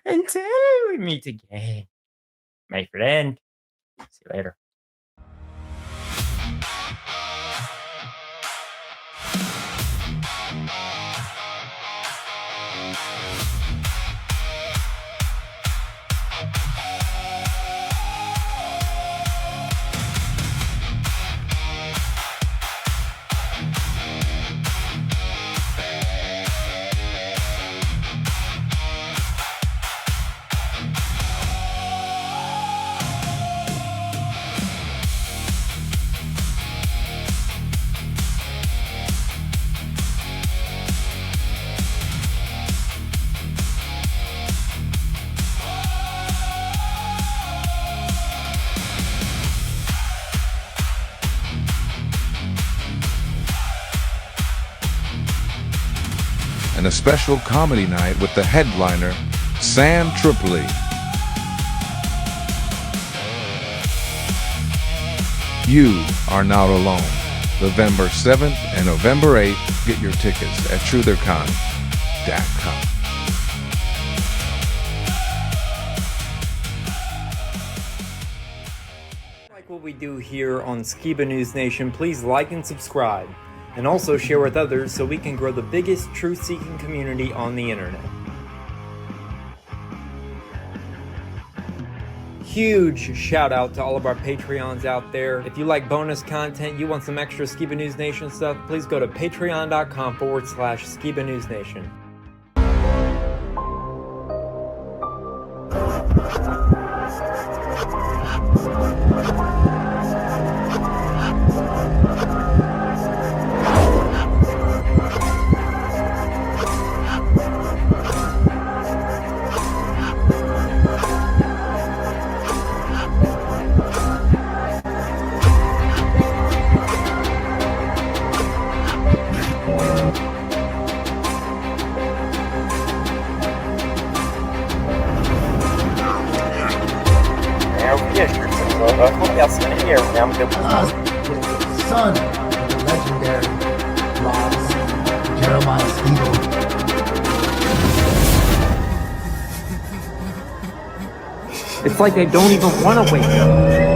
Until we meet again. My friend. See you later. And a special comedy night with the headliner, Sam Tripoli. You Are Not Alone. November 7th and November 8th. Get your tickets at TruTherCon.com. Like what we do here on Skiba News Nation, please like and subscribe. And also share with others so we can grow the biggest truth-seeking community on the internet. Huge shout out to all of our Patreons out there. If you like bonus content, you want some extra Skiba News Nation stuff, please go to patreon.com/Skiba News Nation. Son of the legendary Ross Jeremiah Skiba. It's like they don't even want to wake up.